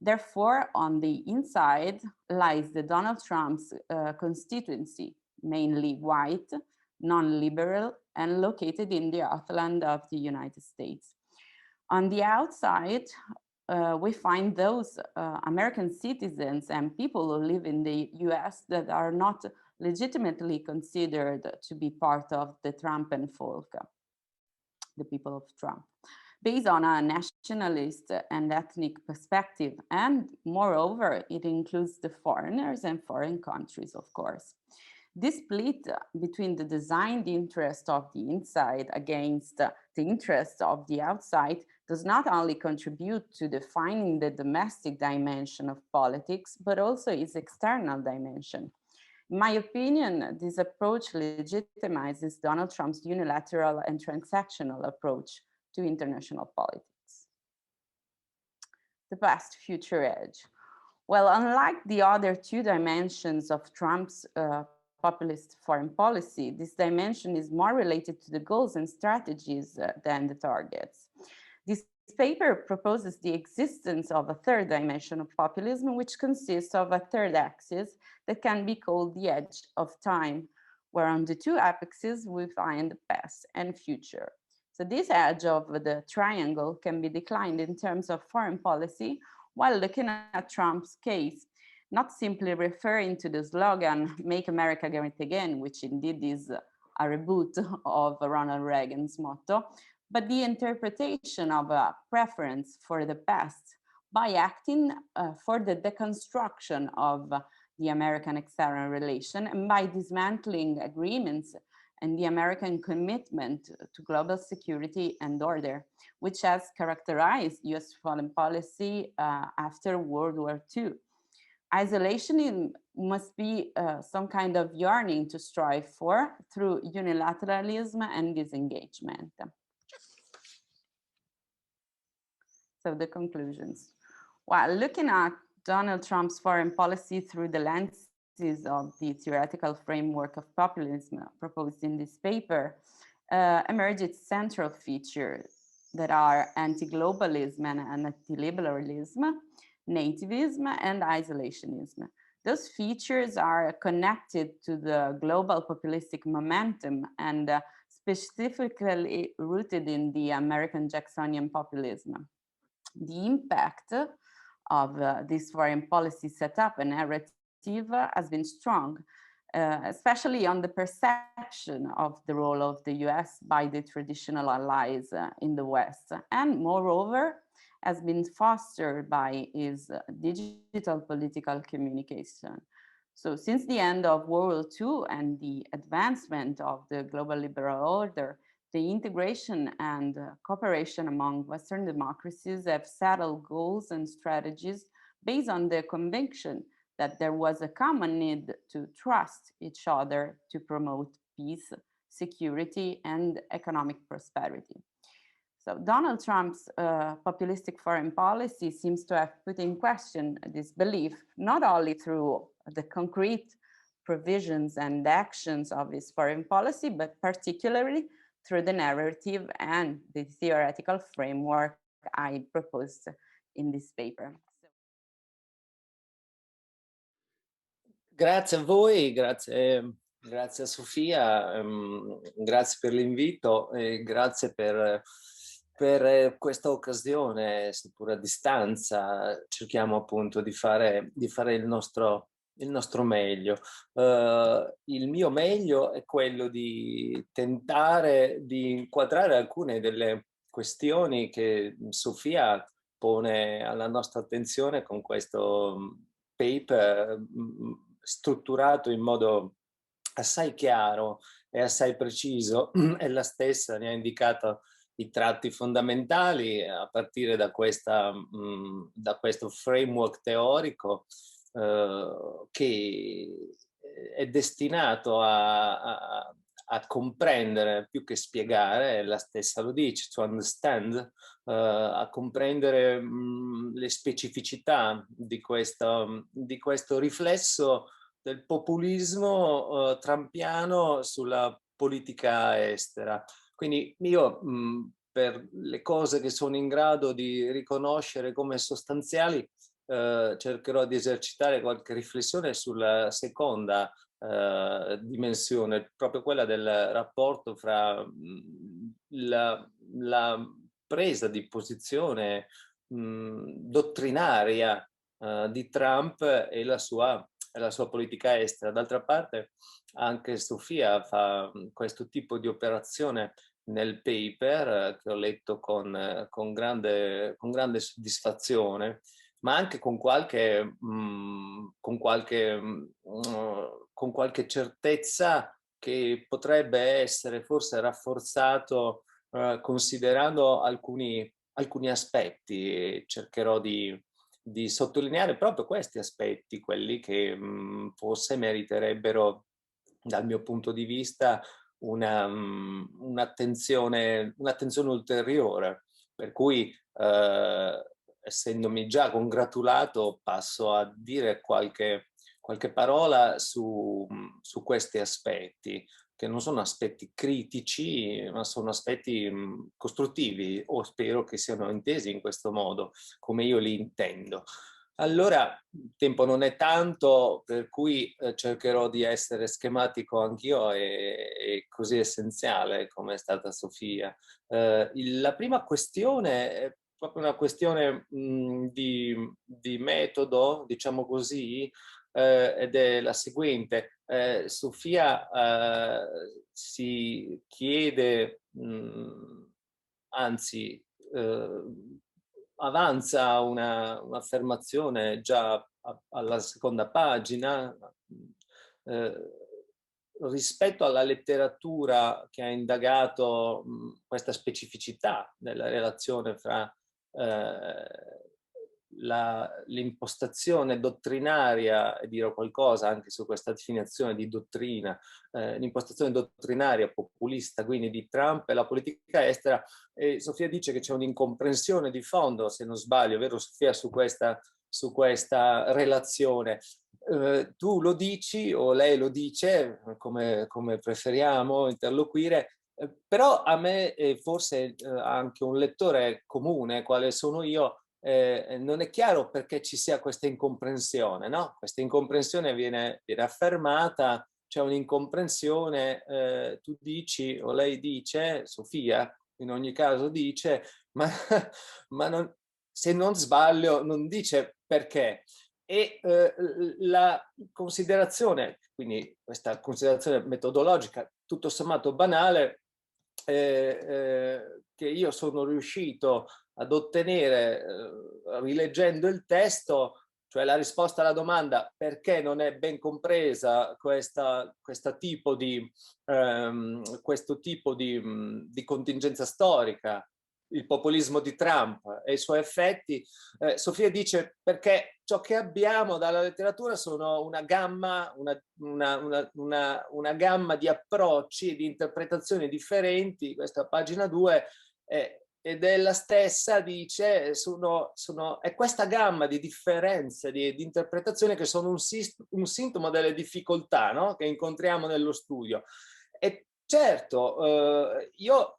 Therefore, on the inside lies the Donald Trump's constituency, mainly white, non-liberal, and located in the heartland of the United States. On the outside, we find those American citizens and people who live in the US that are not legitimately considered to be part of the Trumpen folk, the people of Trump, based on a nationalist and ethnic perspective. And moreover, it includes the foreigners and foreign countries, of course. This split between the designed interest of the inside against the interest of the outside does not only contribute to defining the domestic dimension of politics, but also its external dimension. In my opinion, this approach legitimizes Donald Trump's unilateral and transactional approach to international politics. The past future edge. Well, unlike the other two dimensions of Trump's populist foreign policy, this dimension is more related to the goals and strategies than the targets. This paper proposes the existence of a third dimension of populism, which consists of a third axis that can be called the edge of time, where on the two apexes we find the past and future. So this edge of the triangle can be declined in terms of foreign policy while looking at Trump's case, not simply referring to the slogan, "Make America Great Again," which indeed is a reboot of Ronald Reagan's motto, but the interpretation of a preference for the past by acting for the deconstruction of the American external relation and by dismantling agreements and the American commitment to global security and order, which has characterized US foreign policy after World War II. Isolation must be some kind of yearning to strive for through unilateralism and disengagement. So the conclusions. While looking at Donald Trump's foreign policy through the lenses of the theoretical framework of populism proposed in this paper, emerge its central features that are anti-globalism and anti-liberalism, nativism, and isolationism. Those features are connected to the global populistic momentum and specifically rooted in the American Jacksonian populism. The impact of this foreign policy setup and narrative has been strong, especially on the perception of the role of the US by the traditional allies in the West, and moreover, has been fostered by its digital political communication. So since the end of World War II and the advancement of the global liberal order, the integration and cooperation among Western democracies have settled goals and strategies based on the conviction that there was a common need to trust each other to promote peace, security, and economic prosperity. So Donald Trump's populistic foreign policy seems to have put in question this belief, not only through the concrete provisions and actions of his foreign policy, but particularly through the narrative and the theoretical framework I proposed in this paper. Grazie a voi, grazie a Sofia, grazie per l'invito e grazie per questa occasione, seppur a distanza. Cerchiamo appunto di fare il nostro meglio. Il mio meglio è quello di tentare di inquadrare alcune delle questioni che Sofia pone alla nostra attenzione con questo paper strutturato in modo assai chiaro e assai preciso. Ella stessa ne ha indicato i tratti fondamentali a partire da questo framework teorico che è destinato a comprendere più che spiegare, ella stessa lo dice, to understand, a comprendere le specificità di questo riflesso del populismo trumpiano sulla politica estera. Quindi io per le cose che sono in grado di riconoscere come sostanziali cercherò di esercitare qualche riflessione sulla seconda dimensione, proprio quella del rapporto fra la presa di posizione dottrinaria di Trump e la sua politica estera. D'altra parte anche Sofia fa questo tipo di operazione nel paper che ho letto con grande soddisfazione, ma anche con qualche con qualche certezza che potrebbe essere forse rafforzato considerando alcuni aspetti. Cercherò di sottolineare proprio questi aspetti, quelli che forse meriterebbero, dal mio punto di vista, un'attenzione ulteriore. Per cui, essendomi già congratulato, passo a dire qualche parola su questi aspetti, che non sono aspetti critici, ma sono aspetti costruttivi, o spero che siano intesi in questo modo, come io li intendo. Allora, il tempo non è tanto, per cui cercherò di essere schematico anch'io e così essenziale come è stata Sofia. La prima questione è proprio una questione di metodo, diciamo così, ed è la seguente. Sofia si chiede, anzi avanza un'affermazione già alla seconda pagina, rispetto alla letteratura che ha indagato questa specificità della relazione fra l'impostazione dottrinaria, e dirò qualcosa anche su questa definizione di dottrina, l'impostazione dottrinaria populista quindi di Trump e la politica estera. E Sofia dice che c'è un'incomprensione di fondo, se non sbaglio, vero Sofia, su questa relazione. Tu lo dici o lei lo dice, come preferiamo interloquire, però a me, forse anche un lettore comune, quale sono io, non è chiaro perché ci sia questa incomprensione, no? Questa incomprensione viene affermata, c'è un'incomprensione, tu dici o lei dice, Sofia in ogni caso dice, ma non, se non sbaglio non dice perché. E la considerazione, quindi questa considerazione metodologica tutto sommato banale, che io sono riuscito ad ottenere rileggendo il testo, cioè la risposta alla domanda perché non è ben compresa questo tipo di contingenza storica, il populismo di Trump e i suoi effetti. Sofia dice perché ciò che abbiamo dalla letteratura sono una gamma di approcci e di interpretazioni differenti, questa pagina 2, ed è la stessa, dice, è questa gamma di differenze di interpretazione che sono un sintomo delle difficoltà, no? Che incontriamo nello studio. E certo, io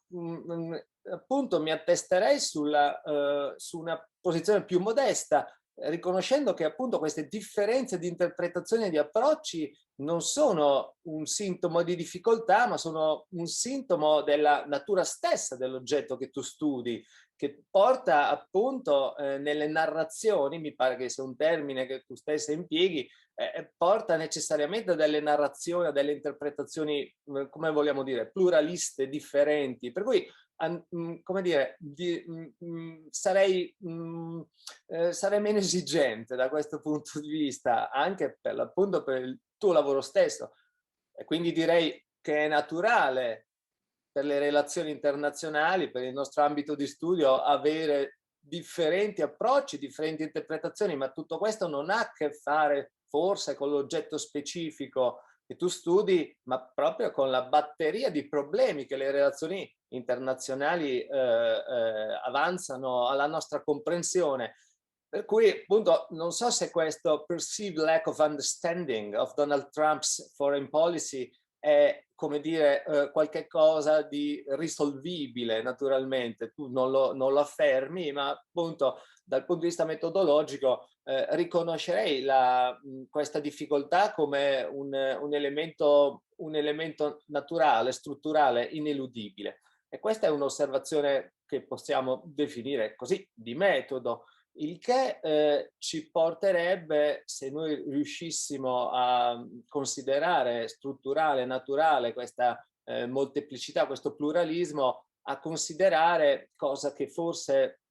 appunto mi attesterei su una posizione più modesta, riconoscendo che appunto queste differenze di interpretazione di approcci non sono un sintomo di difficoltà, ma sono un sintomo della natura stessa dell'oggetto che tu studi, che porta appunto nelle narrazioni, mi pare che sia un termine che tu stessa impieghi, porta necessariamente delle narrazioni, delle interpretazioni, come vogliamo dire, pluraliste, differenti, per cui come dire, sarei meno esigente da questo punto di vista, anche per l'appunto per il tuo lavoro stesso. E quindi direi che è naturale per le relazioni internazionali, per il nostro ambito di studio, avere differenti approcci, differenti interpretazioni, ma tutto questo non ha a che fare forse con l'oggetto specifico che tu studi, ma proprio con la batteria di problemi che le relazioni internazionali avanzano alla nostra comprensione. Per cui, appunto, non so se questo perceived lack of understanding of Donald Trump's foreign policy è, come dire, qualche cosa di risolvibile, naturalmente. Tu non lo affermi, ma appunto dal punto di vista metodologico riconoscerei questa difficoltà come un elemento naturale, strutturale, ineludibile. E questa è un'osservazione che possiamo definire così, di metodo, il che ci porterebbe, se noi riuscissimo a considerare strutturale, naturale questa molteplicità, questo pluralismo, a considerare cosa che forse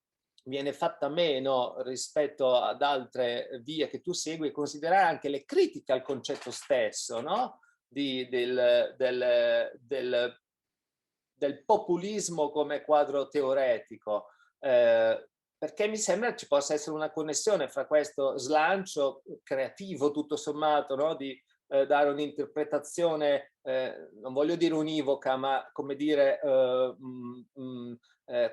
viene fatta meno rispetto ad altre vie che tu segui, considerare anche le critiche al concetto stesso, no? Del populismo come quadro teoretico, perché mi sembra ci possa essere una connessione fra questo slancio creativo tutto sommato, no? Di dare un'interpretazione, non voglio dire univoca, ma come dire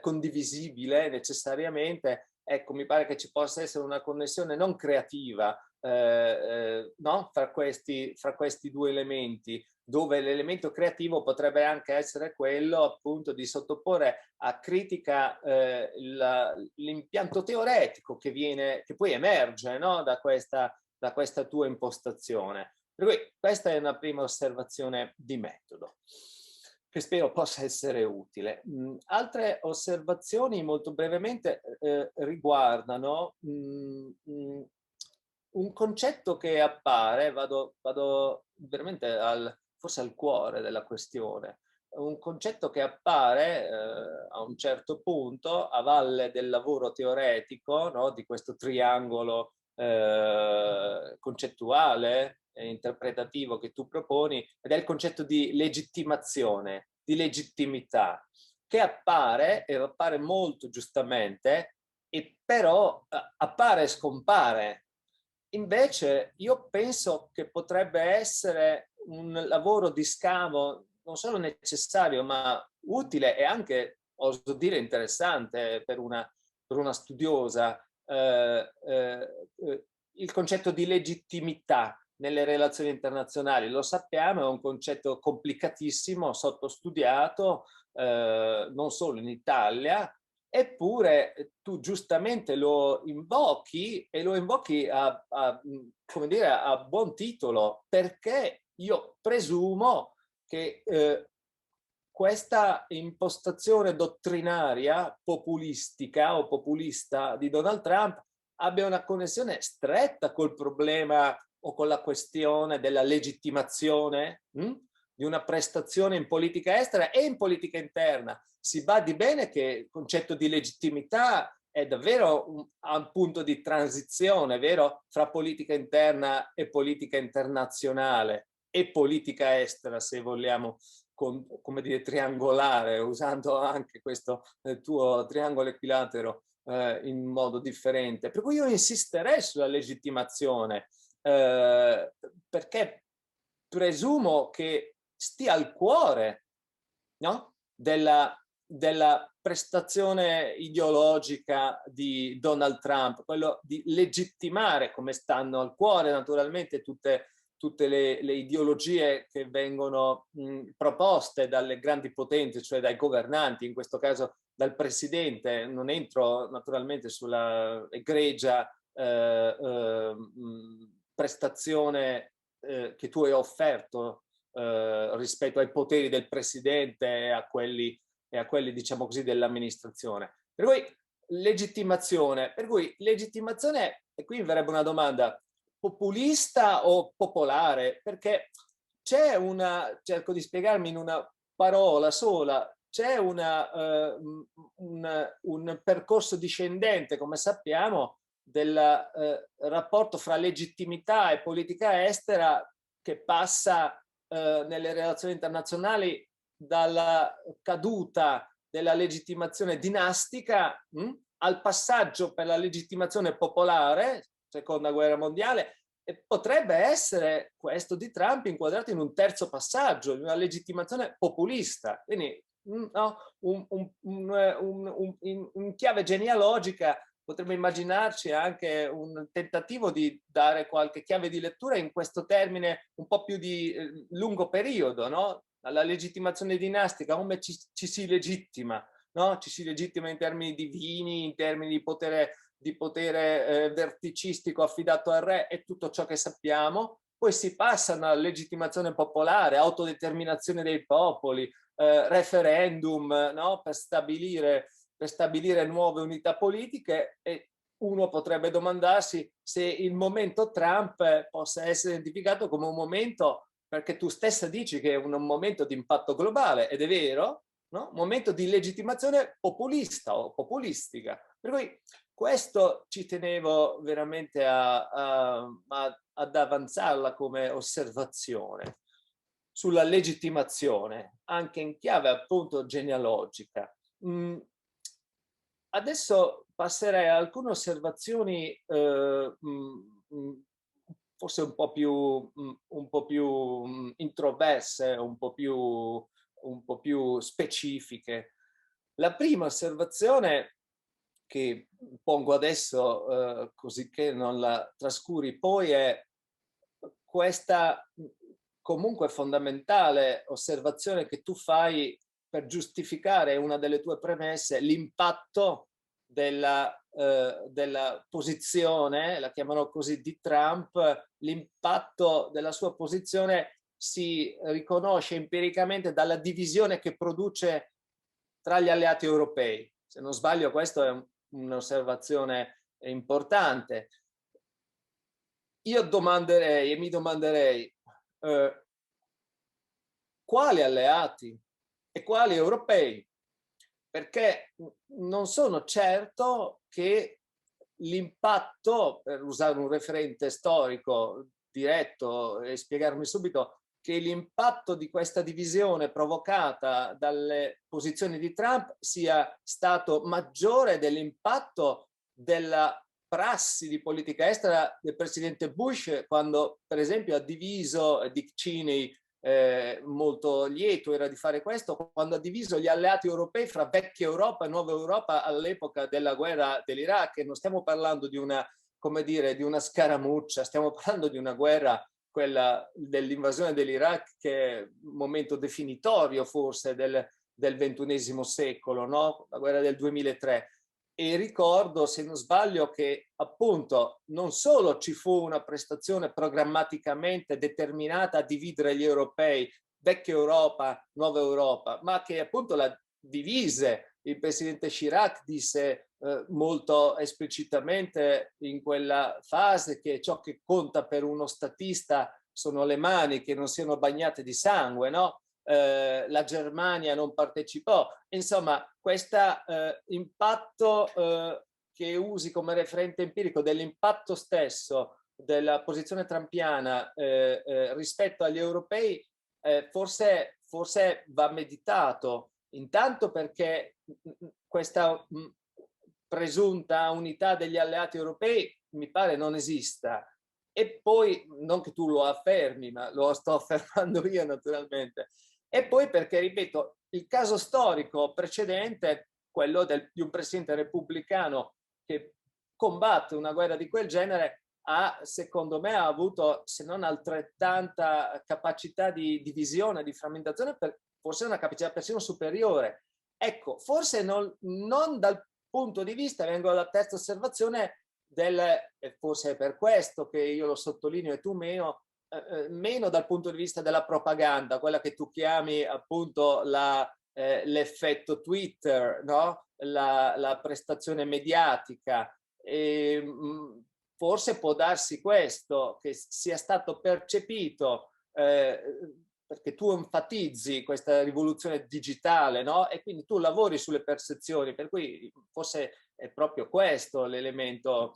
condivisibile necessariamente. Ecco, mi pare che ci possa essere una connessione non creativa no? fra questi due elementi, dove l'elemento creativo potrebbe anche essere quello appunto di sottoporre a critica l'impianto teoretico che poi emerge, no? da questa tua impostazione. Per cui questa è una prima osservazione di metodo che spero possa essere utile. Altre osservazioni molto brevemente riguardano un concetto che appare, vado veramente forse al cuore della questione, un concetto che appare a un certo punto a valle del lavoro teoretico, no? Di questo triangolo concettuale e interpretativo che tu proponi, ed è il concetto di legittimazione, di legittimità, che appare, e appare molto giustamente, e però appare e scompare. Invece io penso che potrebbe essere un lavoro di scavo non solo necessario, ma utile e anche, oso dire, interessante per una studiosa, il concetto di legittimità nelle relazioni internazionali. Lo sappiamo, è un concetto complicatissimo, sottostudiato, non solo in Italia, eppure tu giustamente lo invochi, e lo invochi come dire, a buon titolo, perché io presumo che questa impostazione dottrinaria populistica o populista di Donald Trump abbia una connessione stretta col problema o con la questione della legittimazione di una prestazione in politica estera e in politica interna. Si badi bene che il concetto di legittimità è davvero un punto di transizione, vero, fra politica interna e politica internazionale e politica estera, se vogliamo, come dire, triangolare, usando anche questo tuo triangolo equilatero in modo differente. Per cui io insisterei sulla legittimazione, perché presumo che stia al cuore, no? della prestazione ideologica di Donald Trump, quello di legittimare, come stanno al cuore naturalmente tutte le ideologie che vengono proposte dalle grandi potenze, cioè dai governanti, in questo caso dal presidente. Non entro naturalmente sulla egregia prestazione che tu hai offerto rispetto ai poteri del presidente e a quelli diciamo così dell'amministrazione. Per cui legittimazione, e qui verrebbe una domanda: populista o popolare? Perché c'è cerco di spiegarmi in una parola sola, c'è un percorso discendente, come sappiamo, del rapporto fra legittimità e politica estera, che passa nelle relazioni internazionali dalla caduta della legittimazione dinastica al passaggio per la legittimazione popolare, seconda guerra mondiale, e potrebbe essere questo di Trump inquadrato in un terzo passaggio, in una legittimazione populista. Quindi no, in chiave genealogica potremmo immaginarci anche un tentativo di dare qualche chiave di lettura in questo termine un po' più di lungo periodo, no? La legittimazione dinastica, come ci si legittima, no? Ci si legittima in termini divini, in termini di potere verticistico affidato al re e tutto ciò che sappiamo. Poi si passa alla legittimazione popolare, autodeterminazione dei popoli, referendum, no? per stabilire nuove unità politiche, e uno potrebbe domandarsi se il momento Trump possa essere identificato come un momento, perché tu stessa dici che è un momento di impatto globale, ed è vero, no? Un momento di legittimazione populista o populistica. Per cui questo ci tenevo veramente ad avanzarla come osservazione sulla legittimazione, anche in chiave appunto genealogica. Adesso passerei a alcune osservazioni forse un po' più introverse, un po' più specifiche. La prima osservazione che pongo adesso, così che non la trascuri poi, è questa comunque fondamentale osservazione che tu fai per giustificare una delle tue premesse, l'impatto della posizione, la chiamano così, di Trump. L'impatto della sua posizione si riconosce empiricamente dalla divisione che produce tra gli alleati europei. Se non sbaglio, questa è un'osservazione importante. Io domanderei e mi domanderei quali alleati e quali europei, perché non sono certo che l'impatto, per usare un referente storico diretto e spiegarmi subito, che l'impatto di questa divisione provocata dalle posizioni di Trump sia stato maggiore dell'impatto della prassi di politica estera del presidente Bush, quando per esempio ha diviso Dick Cheney, molto lieto era di fare questo, quando ha diviso gli alleati europei fra vecchia Europa e nuova Europa all'epoca della guerra dell'Iraq. E non stiamo parlando di una, come dire, di una scaramuccia, stiamo parlando di una guerra, quella dell'invasione dell'Iraq, che è un momento definitorio forse del XXI secolo, no? La guerra del 2003. E ricordo, se non sbaglio, che appunto non solo ci fu una prestazione programmaticamente determinata a dividere gli europei, vecchia Europa, nuova Europa, ma che appunto la divise. Il presidente Chirac disse molto esplicitamente in quella fase che ciò che conta per uno statista sono le mani che non siano bagnate di sangue, no? La Germania non partecipò. Insomma, questo impatto che usi come referente empirico dell'impatto stesso della posizione trumpiana rispetto agli europei forse va meditato, intanto perché questa presunta unità degli alleati europei mi pare non esista. E poi, non che tu lo affermi, ma lo sto affermando io naturalmente. E poi perché, ripeto, il caso storico precedente, quello di un presidente repubblicano che combatte una guerra di quel genere, secondo me, ha avuto, se non altrettanta capacità di divisione, di frammentazione, forse una capacità persino superiore. Ecco, forse non dal punto di vista, vengo alla terza osservazione, forse è per questo che io lo sottolineo e tu meno dal punto di vista della propaganda, quella che tu chiami appunto l'effetto Twitter, no? La prestazione mediatica. E, forse può darsi questo, che sia stato percepito, perché tu enfatizzi questa rivoluzione digitale, no? E quindi tu lavori sulle percezioni, per cui forse è proprio questo l'elemento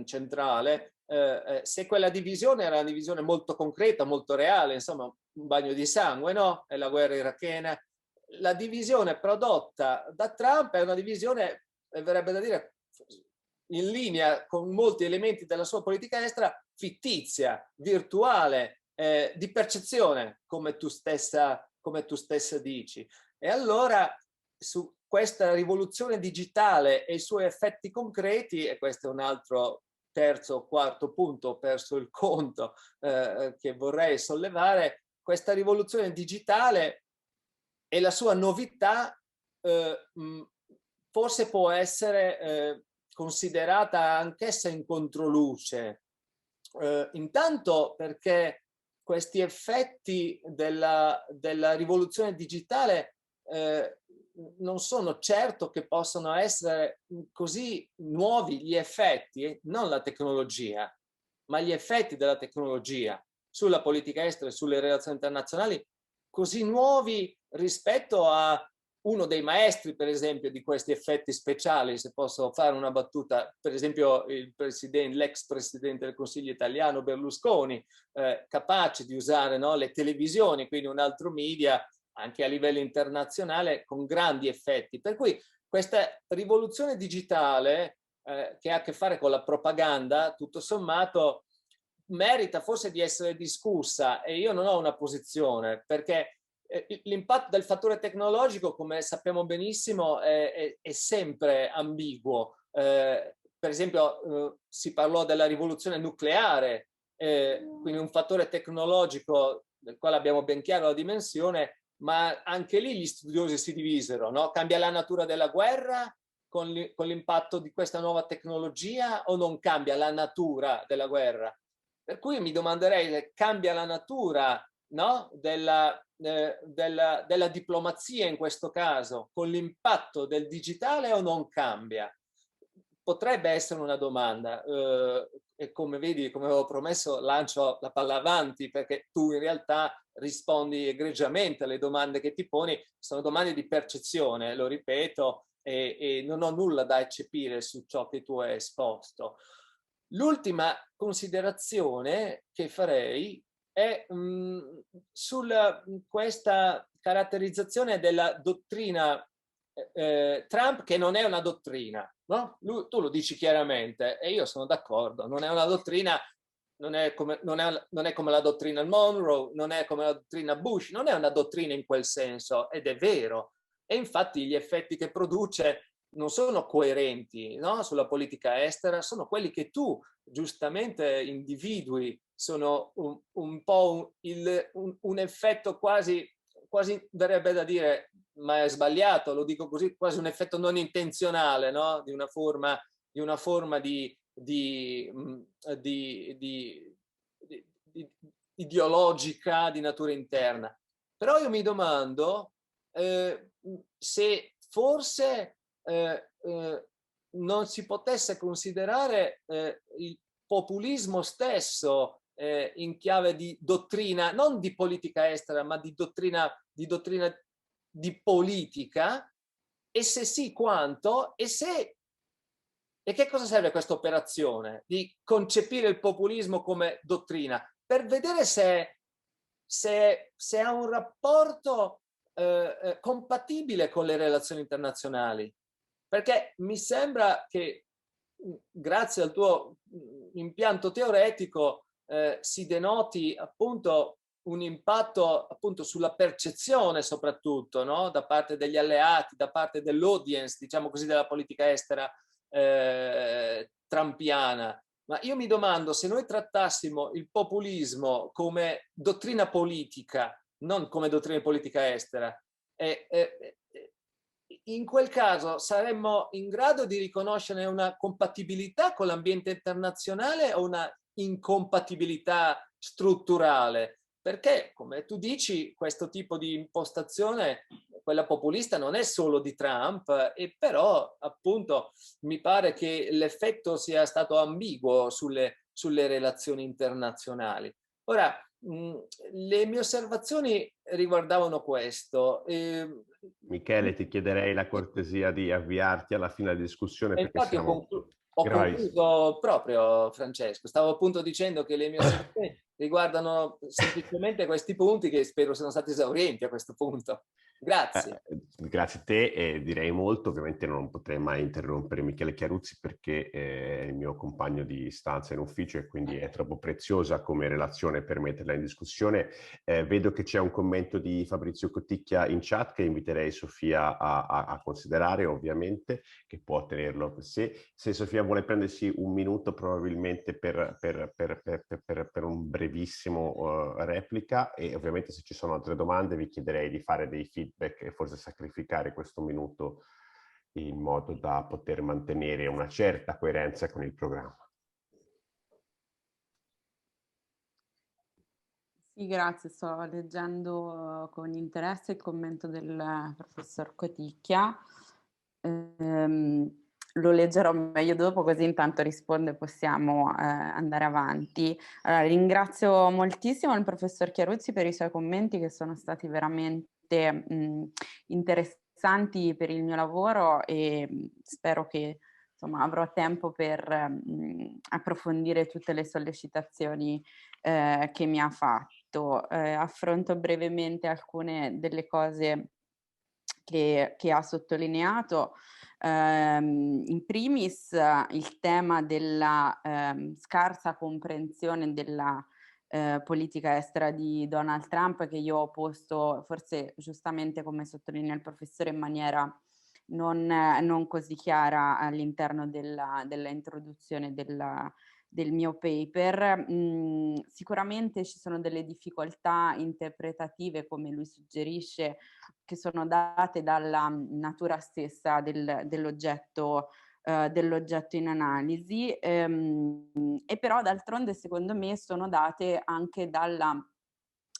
centrale. Se quella divisione era una divisione molto concreta, molto reale, insomma un bagno di sangue, no? È la guerra irachena. La divisione prodotta da Trump è una divisione, verrebbe da dire, in linea con molti elementi della sua politica estera, fittizia, virtuale, di percezione, come tu stessa dici. E allora su questa rivoluzione digitale e i suoi effetti concreti, e questo è un altro terzo o quarto punto, ho perso il conto, che vorrei sollevare, questa rivoluzione digitale e la sua novità forse può essere considerata anch'essa in controluce, intanto perché questi effetti della rivoluzione digitale non sono certo che possano essere così nuovi gli effetti, non la tecnologia, ma gli effetti della tecnologia sulla politica estera e sulle relazioni internazionali, così nuovi rispetto a uno dei maestri, per esempio, di questi effetti speciali, se posso fare una battuta, per esempio l'ex presidente del Consiglio italiano Berlusconi, capace di usare, no, le televisioni, quindi un altro media, anche a livello internazionale, con grandi effetti. Per cui questa rivoluzione digitale, che ha a che fare con la propaganda, tutto sommato, merita forse di essere discussa, e io non ho una posizione, perché l'impatto del fattore tecnologico, come sappiamo benissimo, è sempre ambiguo. Per esempio, si parlò della rivoluzione nucleare, quindi un fattore tecnologico del quale abbiamo ben chiaro la dimensione, ma anche lì gli studiosi si divisero, no? Cambia la natura della guerra con l'impatto di questa nuova tecnologia, o non cambia la natura della guerra? Per cui mi domanderei se cambia la natura, no, della diplomazia in questo caso con l'impatto del digitale, o non cambia? Potrebbe essere una domanda, e come vedi, come avevo promesso, lancio la palla avanti, perché tu in realtà rispondi egregiamente alle domande che ti poni. Sono domande di percezione, lo ripeto, e non ho nulla da eccepire su ciò che tu hai esposto. L'ultima considerazione che farei è su questa caratterizzazione della dottrina Trump, che non è una dottrina, no? Tu lo dici chiaramente e io sono d'accordo, non è una dottrina, non è come la dottrina Monroe, non è come la dottrina Bush, non è una dottrina in quel senso, ed è vero. E infatti gli effetti che produce non sono coerenti, no? Sulla politica estera, sono quelli che tu giustamente individui, sono un po' un effetto quasi verrebbe da dire, ma è sbagliato, lo dico così, quasi un effetto non intenzionale, no? Di una forma ideologica di natura interna. Però io mi domando se forse non si potesse considerare il populismo stesso in chiave di dottrina, non di politica estera, ma di dottrina di politica, e se sì, quanto, e che cosa serve questa operazione di concepire il populismo come dottrina? Per vedere se ha un rapporto compatibile con le relazioni internazionali, perché mi sembra che grazie al tuo impianto teoretico si denoti appunto un impatto appunto sulla percezione, soprattutto, no? Da parte degli alleati, da parte dell'audience, diciamo così, della politica estera trumpiana. Ma io mi domando, se noi trattassimo il populismo come dottrina politica, non come dottrina politica estera, in quel caso saremmo in grado di riconoscere una compatibilità con l'ambiente internazionale o una incompatibilità strutturale? Perché, come tu dici, questo tipo di impostazione, quella populista, non è solo di Trump, e però appunto mi pare che l'effetto sia stato ambiguo sulle relazioni internazionali. Ora, le mie osservazioni riguardavano questo. Michele, ti chiederei la cortesia di avviarti alla fine della discussione, perché infatti siamo ho concluso proprio, Francesco. Stavo appunto dicendo che le mie osservazioni riguardano semplicemente questi punti, che spero siano stati esaurienti a questo punto. Grazie. Grazie a te, e direi molto. Ovviamente non potrei mai interrompere Michele Chiaruzzi, perché è il mio compagno di stanza in ufficio e quindi è troppo preziosa come relazione per metterla in discussione. Vedo che c'è un commento di Fabrizio Coticchia in chat che inviterei Sofia a considerare, ovviamente, che può tenerlo per sé. Se Sofia vuole prendersi un minuto probabilmente per un brevissimo replica, e ovviamente se ci sono altre domande vi chiederei di fare dei feedback e forse sacrificare questo minuto in modo da poter mantenere una certa coerenza con il programma. Sì, grazie. Sto leggendo con interesse il commento del professor Coticchia. Lo leggerò meglio dopo, così intanto rispondo e possiamo andare avanti. Allora, ringrazio moltissimo il professor Chiaruzzi per i suoi commenti, che sono stati veramente interessanti interessanti per il mio lavoro e spero che insomma avrò tempo per approfondire tutte le sollecitazioni che mi ha fatto. Affronto brevemente alcune delle cose che ha sottolineato. In primis il tema della scarsa comprensione della politica estera di Donald Trump, che io ho posto forse giustamente, come sottolinea il professore, in maniera non così chiara all'interno della introduzione del mio paper. Sicuramente ci sono delle difficoltà interpretative, come lui suggerisce, che sono date dalla natura stessa dell'oggetto in analisi, e però d'altronde secondo me sono date anche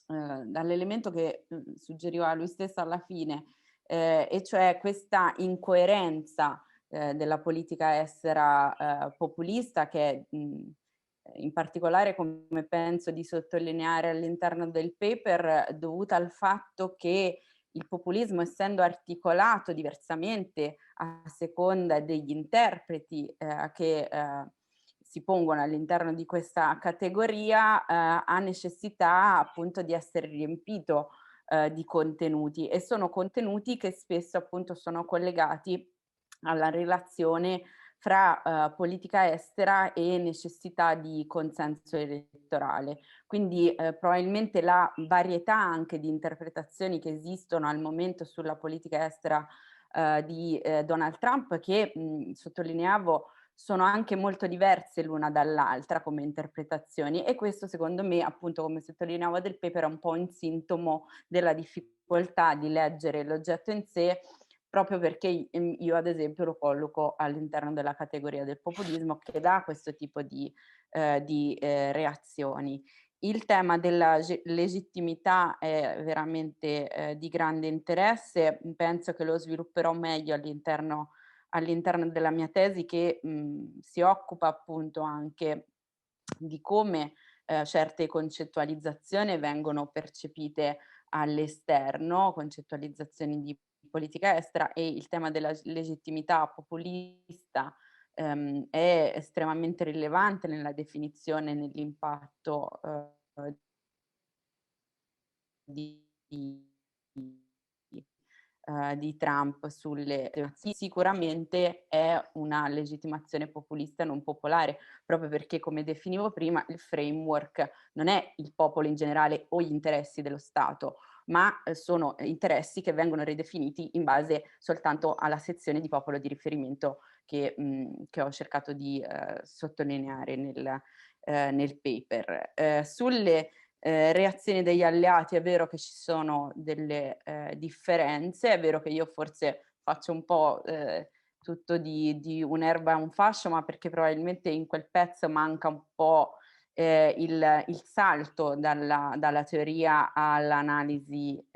dall'elemento che suggeriva lui stesso alla fine, e cioè questa incoerenza della politica estera populista, che in particolare, come penso di sottolineare all'interno del paper, dovuta al fatto che il populismo, essendo articolato diversamente a seconda degli interpreti che si pongono all'interno di questa categoria, ha necessità appunto di essere riempito di contenuti, e sono contenuti che spesso appunto sono collegati alla relazione fra politica estera e necessità di consenso elettorale. Quindi probabilmente la varietà anche di interpretazioni che esistono al momento sulla politica estera di Donald Trump, che sottolineavo sono anche molto diverse l'una dall'altra come interpretazioni, e questo secondo me, appunto, come sottolineavo del paper, è un po' un sintomo della difficoltà di leggere l'oggetto in sé, proprio perché io ad esempio lo colloco all'interno della categoria del populismo, che dà questo tipo di reazioni. Il tema della legittimità è veramente di grande interesse, penso che lo svilupperò meglio all'interno della mia tesi, che si occupa appunto anche di come certe concettualizzazioni vengono percepite all'esterno, concettualizzazioni di politica estera, e il tema della legittimità populista è estremamente rilevante nella definizione e nell'impatto di Trump sulle democrazie. Sicuramente è una legittimazione populista non popolare, proprio perché, come definivo prima, il framework non è il popolo in generale o gli interessi dello Stato, ma sono interessi che vengono ridefiniti in base soltanto alla sezione di popolo di riferimento che ho cercato di sottolineare nel paper. Sulle reazioni degli alleati è vero che ci sono delle differenze, è vero che io forse faccio un po' tutto di un'erba e un fascio, ma perché probabilmente in quel pezzo manca un po' il salto dalla teoria all'analisi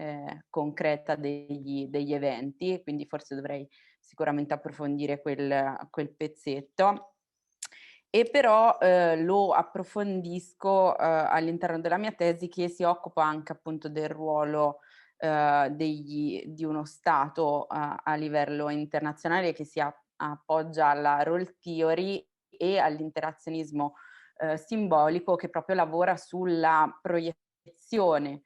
concreta degli eventi, quindi forse dovrei sicuramente approfondire quel pezzetto. E però lo approfondisco all'interno della mia tesi, che si occupa anche appunto del ruolo di uno Stato a livello internazionale, che si appoggia alla role theory e all'interazionismo simbolico, che proprio lavora sulla proiezione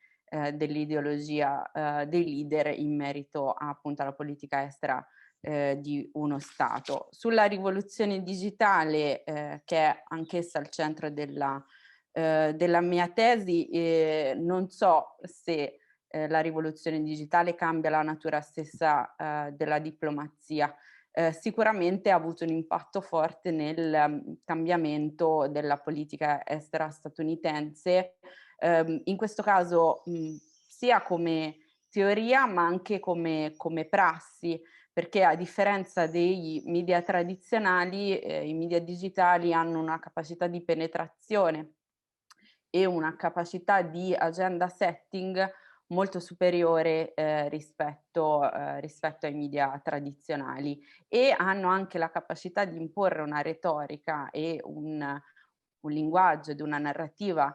dell'ideologia dei leader in merito appunto alla politica estera di uno Stato. Sulla rivoluzione digitale, che è anch'essa al centro della mia tesi, non so se la rivoluzione digitale cambia la natura stessa della diplomazia. Sicuramente ha avuto un impatto forte nel cambiamento della politica estera statunitense, in questo caso sia come teoria ma anche come prassi, perché a differenza dei media tradizionali, i media digitali hanno una capacità di penetrazione e una capacità di agenda setting molto superiore rispetto ai media tradizionali, e hanno anche la capacità di imporre una retorica e un linguaggio ed una narrativa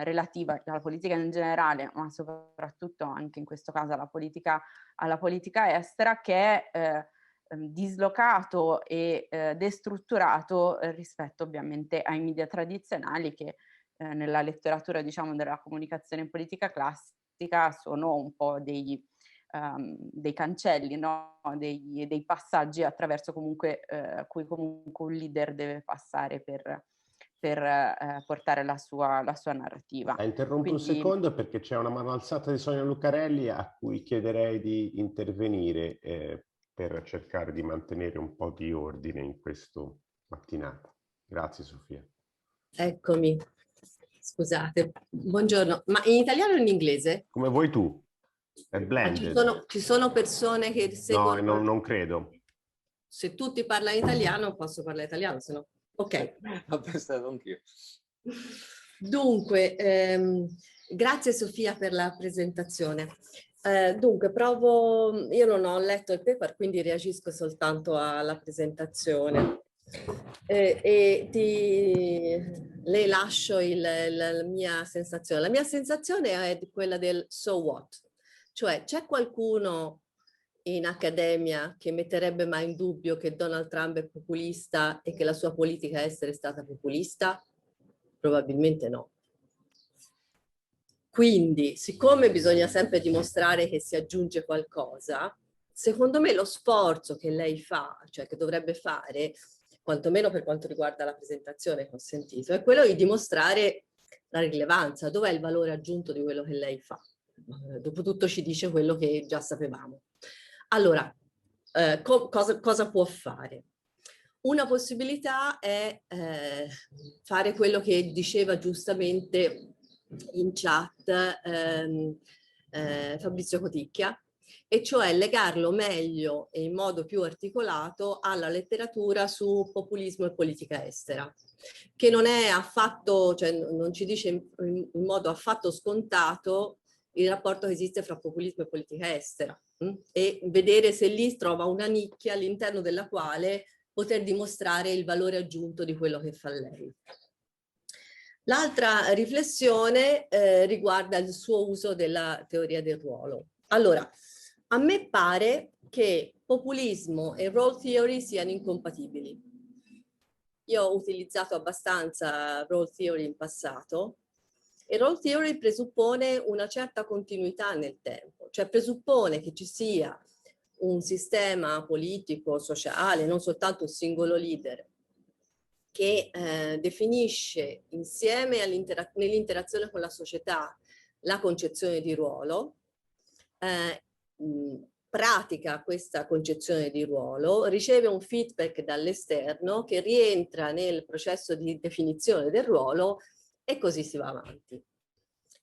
relativa alla politica in generale, ma soprattutto anche in questo caso alla politica estera, che è dislocato e destrutturato rispetto ovviamente ai media tradizionali che nella letteratura, diciamo, della comunicazione politica classica sono un po' dei cancelli, no? dei passaggi attraverso comunque cui comunque un leader deve passare per portare la sua narrativa. Interrompo un secondo perché c'è una mano alzata di Sonia Lucarelli a cui chiederei di intervenire per cercare di mantenere un po' di ordine in questo mattinata. Grazie Sofia. Eccomi, scusate, buongiorno, ma in italiano o in inglese? Come vuoi tu, è blended. Ci sono persone che seguono... No, non credo. Se tutti parlano italiano posso parlare italiano, se no... Ok. Ho pensato anch'io. Dunque, grazie Sofia per la presentazione. Dunque, io non ho letto il paper, quindi reagisco soltanto alla presentazione. Le lascio la mia sensazione. La mia sensazione è quella del so what, cioè c'è qualcuno in accademia che metterebbe mai in dubbio che Donald Trump è populista e che la sua politica estera è stata populista? Probabilmente no. Quindi, siccome bisogna sempre dimostrare che si aggiunge qualcosa, secondo me lo sforzo che lei fa, cioè che dovrebbe fare, quantomeno per quanto riguarda la presentazione che ho sentito, è quello di dimostrare la rilevanza, dov'è il valore aggiunto di quello che lei fa. Dopotutto ci dice quello che già sapevamo. Allora, cosa può fare? Una possibilità è fare quello che diceva giustamente in chat Fabrizio Coticchia, e cioè legarlo meglio e in modo più articolato alla letteratura su populismo e politica estera, che non è affatto, cioè non ci dice in modo affatto scontato il rapporto che esiste fra populismo e politica estera, e vedere se lì trova una nicchia all'interno della quale poter dimostrare il valore aggiunto di quello che fa lei. L'altra riflessione riguarda il suo uso della teoria del ruolo. Allora, a me pare che populismo e role theory siano incompatibili. Io ho utilizzato abbastanza role theory in passato, e role theory presuppone una certa continuità nel tempo, cioè presuppone che ci sia un sistema politico, sociale, non soltanto un singolo leader, che definisce insieme nell'interazione con la società la concezione di ruolo, pratica questa concezione di ruolo, riceve un feedback dall'esterno che rientra nel processo di definizione del ruolo e così si va avanti.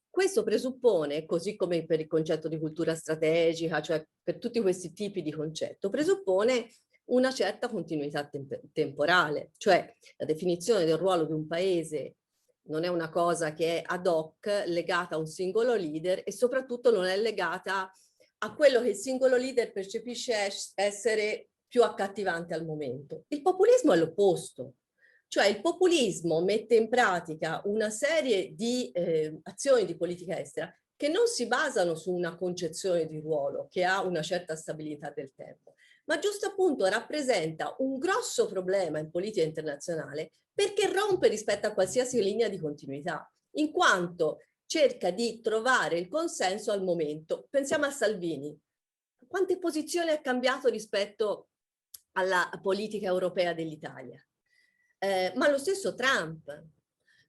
Questo presuppone, così come per il concetto di cultura strategica, cioè per tutti questi tipi di concetto, presuppone una certa continuità temporale, cioè la definizione del ruolo di un paese non è una cosa che è ad hoc, legata a un singolo leader, e soprattutto non è legata a quello che il singolo leader percepisce essere più accattivante al momento. Il populismo è l'opposto. Cioè il populismo mette in pratica una serie di azioni di politica estera che non si basano su una concezione di ruolo che ha una certa stabilità del tempo, ma giusto appunto rappresenta un grosso problema in politica internazionale perché rompe rispetto a qualsiasi linea di continuità, in quanto cerca di trovare il consenso al momento. Pensiamo a Salvini. Quante posizioni ha cambiato rispetto alla politica europea dell'Italia? Ma lo stesso Trump.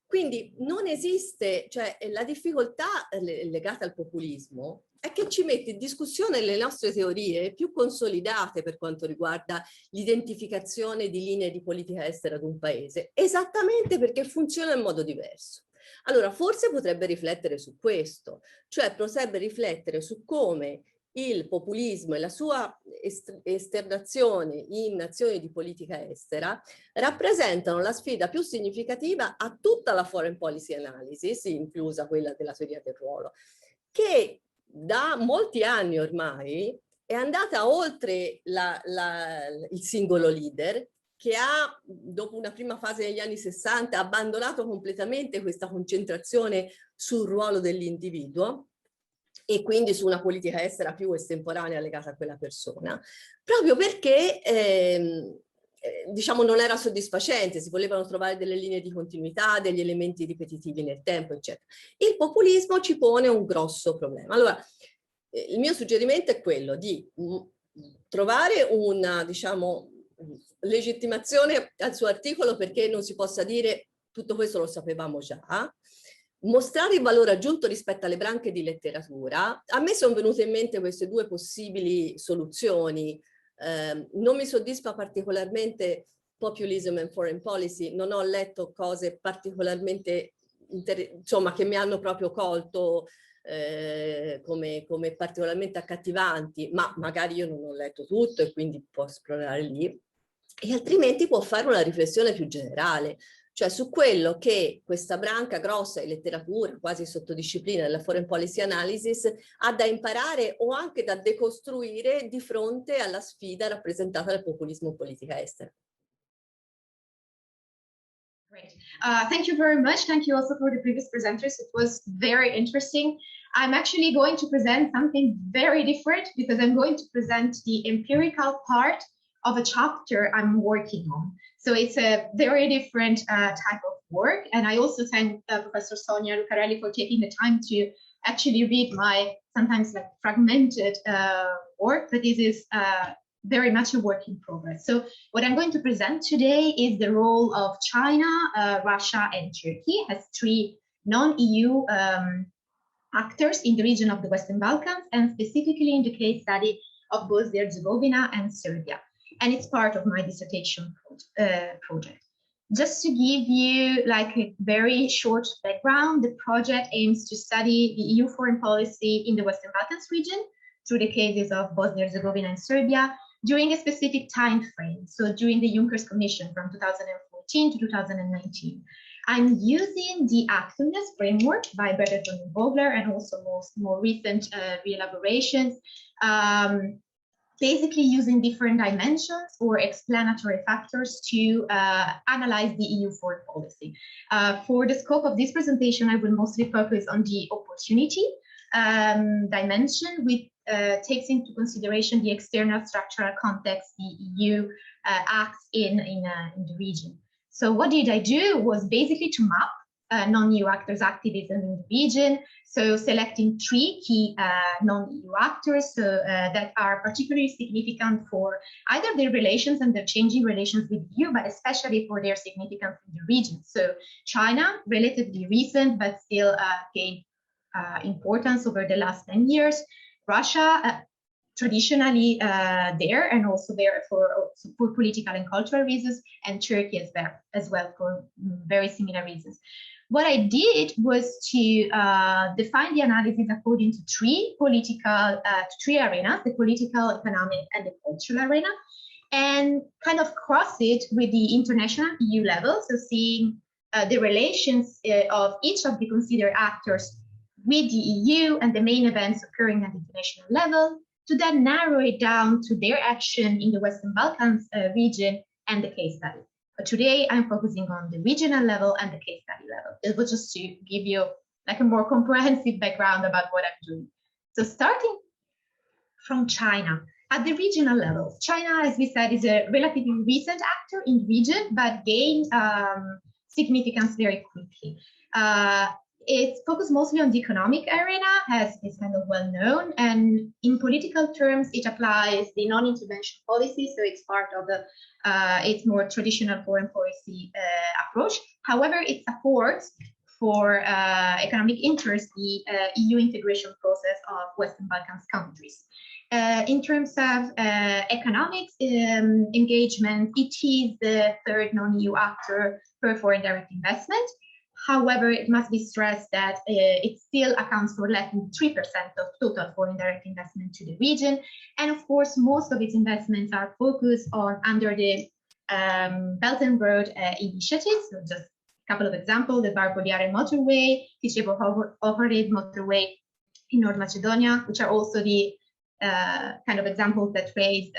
Quindi non esiste, cioè la difficoltà legata al populismo è che ci mette in discussione le nostre teorie più consolidate per quanto riguarda l'identificazione di linee di politica estera di un paese, esattamente perché funziona in modo diverso. Allora forse potrebbe riflettere su questo, cioè potrebbe riflettere su come il populismo e la sua esternazione in azioni di politica estera rappresentano la sfida più significativa a tutta la foreign policy analysis, inclusa quella della teoria del ruolo, che da molti anni ormai è andata oltre il singolo leader che ha, dopo una prima fase negli anni 60, abbandonato completamente questa concentrazione sul ruolo dell'individuo e quindi su una politica estera più estemporanea legata a quella persona, proprio perché diciamo non era soddisfacente, si volevano trovare delle linee di continuità, degli elementi ripetitivi nel tempo, eccetera. Il populismo ci pone un grosso problema. Allora, il mio suggerimento è quello di trovare una, diciamo, legittimazione al suo articolo perché non si possa dire tutto questo lo sapevamo già, mostrare il valore aggiunto rispetto alle branche di letteratura. A me sono venute in mente queste due possibili soluzioni. Non mi soddisfa particolarmente populism and foreign policy, non ho letto cose particolarmente insomma che mi hanno proprio colto come particolarmente accattivanti, ma magari io non ho letto tutto e quindi posso esplorare lì, e altrimenti può fare una riflessione più generale, cioè su quello che questa branca grossa di letteratura, quasi sottodisciplina della foreign policy analysis, ha da imparare o anche da decostruire di fronte alla sfida rappresentata dal populismo politica estera. Great. Thank you very much. Thank you also for the previous presenters. It was very interesting. I'm actually going to present something very different because I'm going to present the empirical part of a chapter I'm working on. So it's a very different type of work. And I also thank Professor Sonia Lucarelli for taking the time to actually read my sometimes like fragmented work, but this is very much a work in progress. So what I'm going to present today is the role of China, Russia, and Turkey as three non-EU actors in the region of the Western Balkans, and specifically in the case study of Bosnia-Herzegovina and Serbia. And it's part of my dissertation project. Just to give you like a very short background, the project aims to study the EU foreign policy in the Western Balkans region through the cases of Bosnia-Herzegovina and Serbia during a specific time frame, so during the Juncker's Commission from 2014 to 2019. I'm using the activeness framework by Bertolt and Vogler and also more recent re-elaborations, basically using different dimensions or explanatory factors to analyze the EU foreign policy. For the scope of this presentation, I will mostly focus on the opportunity dimension, which takes into consideration the external structural context the EU acts in the region. So what did I do was basically to map non-EU actors' activism in the region. So selecting three key non-EU actors that are particularly significant for either their relations and their changing relations with the EU, but especially for their significance in the region. So China, relatively recent, but still gained importance over the last 10 years. Russia, traditionally there and also there for political and cultural reasons, and Turkey as well for very similar reasons. What I did was to define the analysis according to three arenas, the political, economic, and the cultural arena, and kind of cross it with the international EU level, so seeing the relations of each of the considered actors with the EU and the main events occurring at the international level, to then narrow it down to their action in the Western Balkans region and the case study. But today I'm focusing on the regional level and the case study level. It was just to give you like a more comprehensive background about what I'm doing. So starting from China, at the regional level, China, as we said, is a relatively recent actor in the region, but gained significance very quickly. It's focused mostly on the economic arena, as is kind of well known, and in political terms, it applies the non-intervention policy, so it's part of the its more traditional foreign policy approach. However, it supports for economic interest the EU integration process of Western Balkans countries. In terms of economics engagement, it is the third non-EU actor per foreign direct investment. However, it must be stressed that it still accounts for less than 3% of total foreign direct investment to the region. And of course, most of its investments are focused on under the Belt and Road initiatives. So just a couple of examples, the Bar-Poliare motorway, Kicevo-Ohrid motorway in North Macedonia, which are also the kind of examples that raised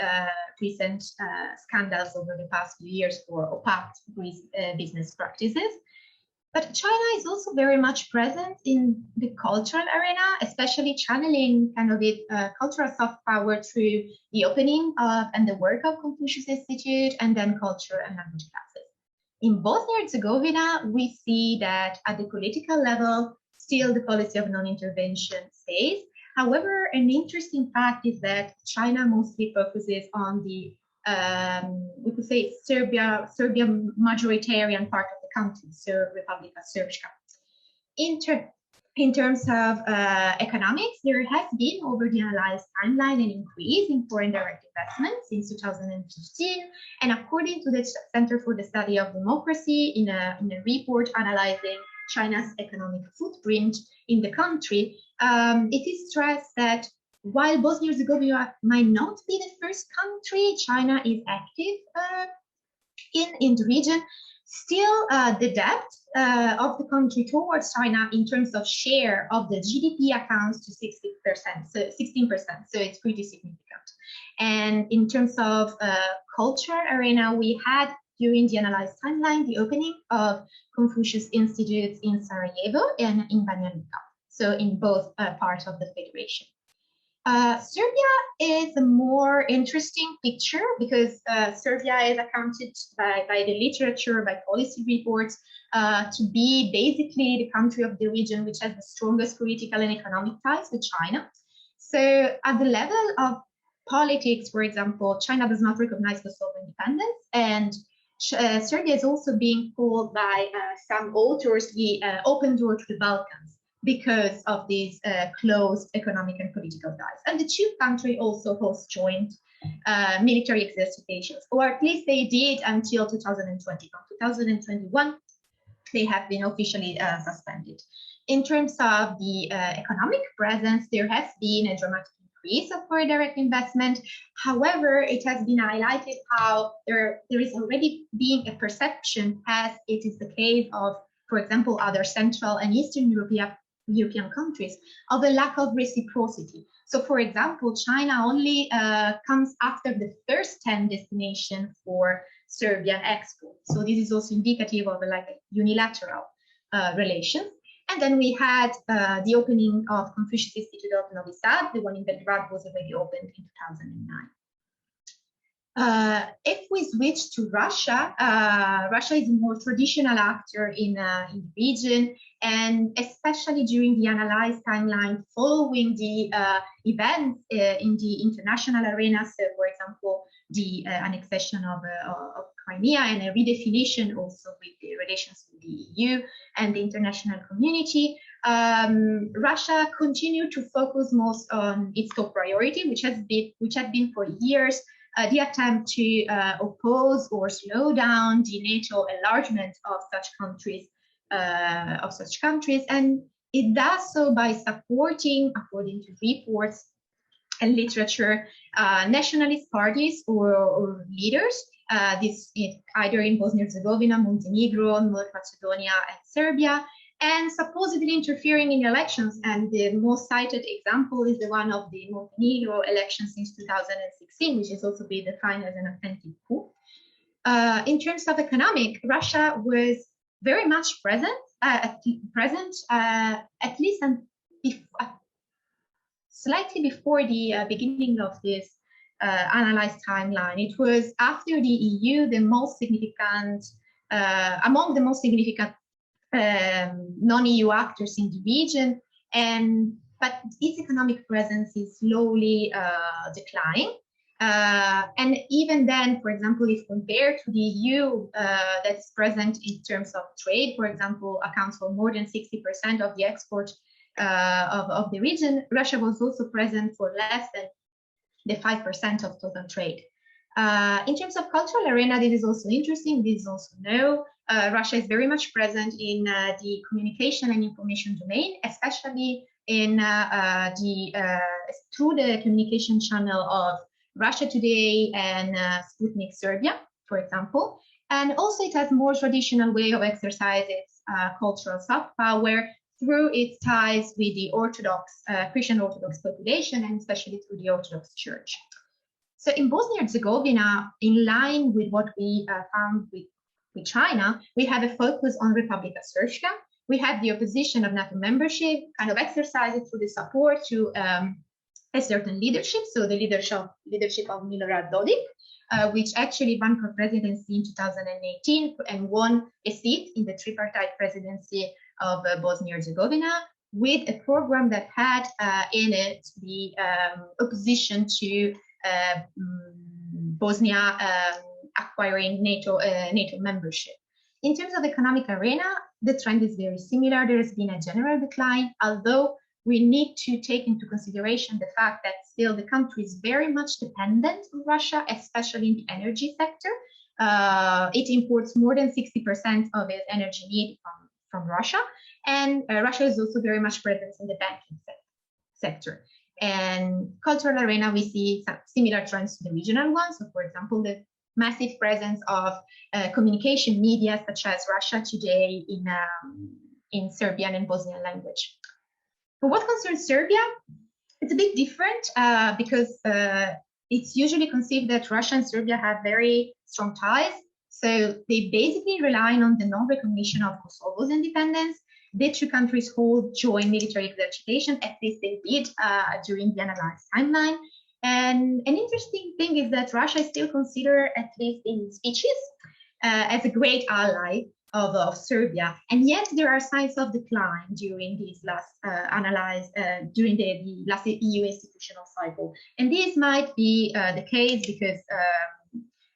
recent scandals over the past few years for opaque business practices. But China is also very much present in the cultural arena, especially channeling kind of its cultural soft power through the opening of and the work of Confucius Institute, and then culture and language classes. In Bosnia and Herzegovina, we see that at the political level, still the policy of non-intervention stays. However, an interesting fact is that China mostly focuses on the, we could say, Serbia majoritarian part of the country, so Republika Srpska. In terms of economics, there has been, over the analyzed timeline, an increase in foreign direct investment since 2015. And according to the Center for the Study of Democracy, in a report analyzing China's economic footprint in the country, it is stressed that while Bosnia and Herzegovina might not be the first country China is active in the region, still the debt of the country towards China in terms of share of the GDP accounts to 16%, so it's pretty significant. And in terms of cultural arena, we had during the analyzed timeline the opening of Confucius Institutes in Sarajevo and in Banja Luka, so in both parts of the federation. Serbia is a more interesting picture because Serbia is accounted by the literature, by policy reports, to be basically the country of the region which has the strongest political and economic ties with China. So at the level of politics, for example, China does not recognize Kosovo independence, and Serbia is also being called by some authors the open door to the Balkans, because of these close economic and political ties. And the two countries also host joint military exercitations, or at least they did until 2020. From 2021, they have been officially suspended. In terms of the economic presence, there has been a dramatic increase of foreign direct investment. However, it has been highlighted how there is already being a perception, as it is the case of, for example, other Central and Eastern European countries, of a lack of reciprocity. So, for example, China only comes after the first 10 destinations for Serbian export. So this is also indicative of a unilateral relations. And then we had the opening of Confucius Institute of Novi Sad. The one in Belgrade was already opened in 2009. If we switch to Russia, Russia is a more traditional actor in the region, and especially during the analyzed timeline following the events in the international arena. So, for example, the annexation of Crimea and a redefinition also with the relations with the EU and the international community. Russia continued to focus most on its top priority, which had been for years the attempt to oppose or slow down the NATO enlargement of such countries, and it does so by supporting, according to reports and literature, nationalist parties or leaders. This is either in Bosnia and Herzegovina, Montenegro, North Macedonia, and Serbia, and supposedly interfering in elections. And the most cited example is the one of the Montenegro elections since 2016, which has also been defined as an authentic coup. In terms of economic, Russia was very much present, at least slightly before the beginning of this analyzed timeline. It was after the EU, the most significant, among the most significant non-EU actors in the region, but its economic presence is slowly declining. And even then, for example, if compared to the EU that's present in terms of trade, for example, accounts for more than 60% of the export of the region, Russia was also present for less than the 5% of total trade. In terms of cultural arena, this is also interesting. This is also new. Russia is very much present in the communication and information domain, especially in through the communication channel of Russia Today and Sputnik Serbia, for example. And also it has more traditional way of exercising its cultural soft power through its ties with the Orthodox, Christian Orthodox population, and especially through the Orthodox Church. So in Bosnia and Herzegovina, in line with what we found with China, we have a focus on Republika Srpska. We have the opposition of NATO membership, kind of exercised through the support to a certain leadership, so the leadership of Milorad Dodik, which actually ran for presidency in 2018 and won a seat in the tripartite presidency of Bosnia and Herzegovina, with a program that had in it the opposition to Bosnia acquiring NATO membership. In terms of economic arena, the trend is very similar. There has been a general decline, although we need to take into consideration the fact that still the country is very much dependent on Russia, especially in the energy sector. It imports more than 60% of its energy need from Russia, and Russia is also very much present in the banking sector. And cultural arena, we see some similar trends to the regional ones. So, for example, the massive presence of communication media such as Russia Today in Serbian and Bosnian language. For what concerns Serbia, it's a bit different because it's usually conceived that Russia and Serbia have very strong ties. So they basically rely on the non-recognition of Kosovo's independence. The two countries hold joint military exercitation, at least they did during the analyzed timeline. And an interesting thing is that Russia is still considered, at least in speeches, as a great ally of Serbia. And yet there are signs of decline during these last during the last EU institutional cycle. And this might be the case because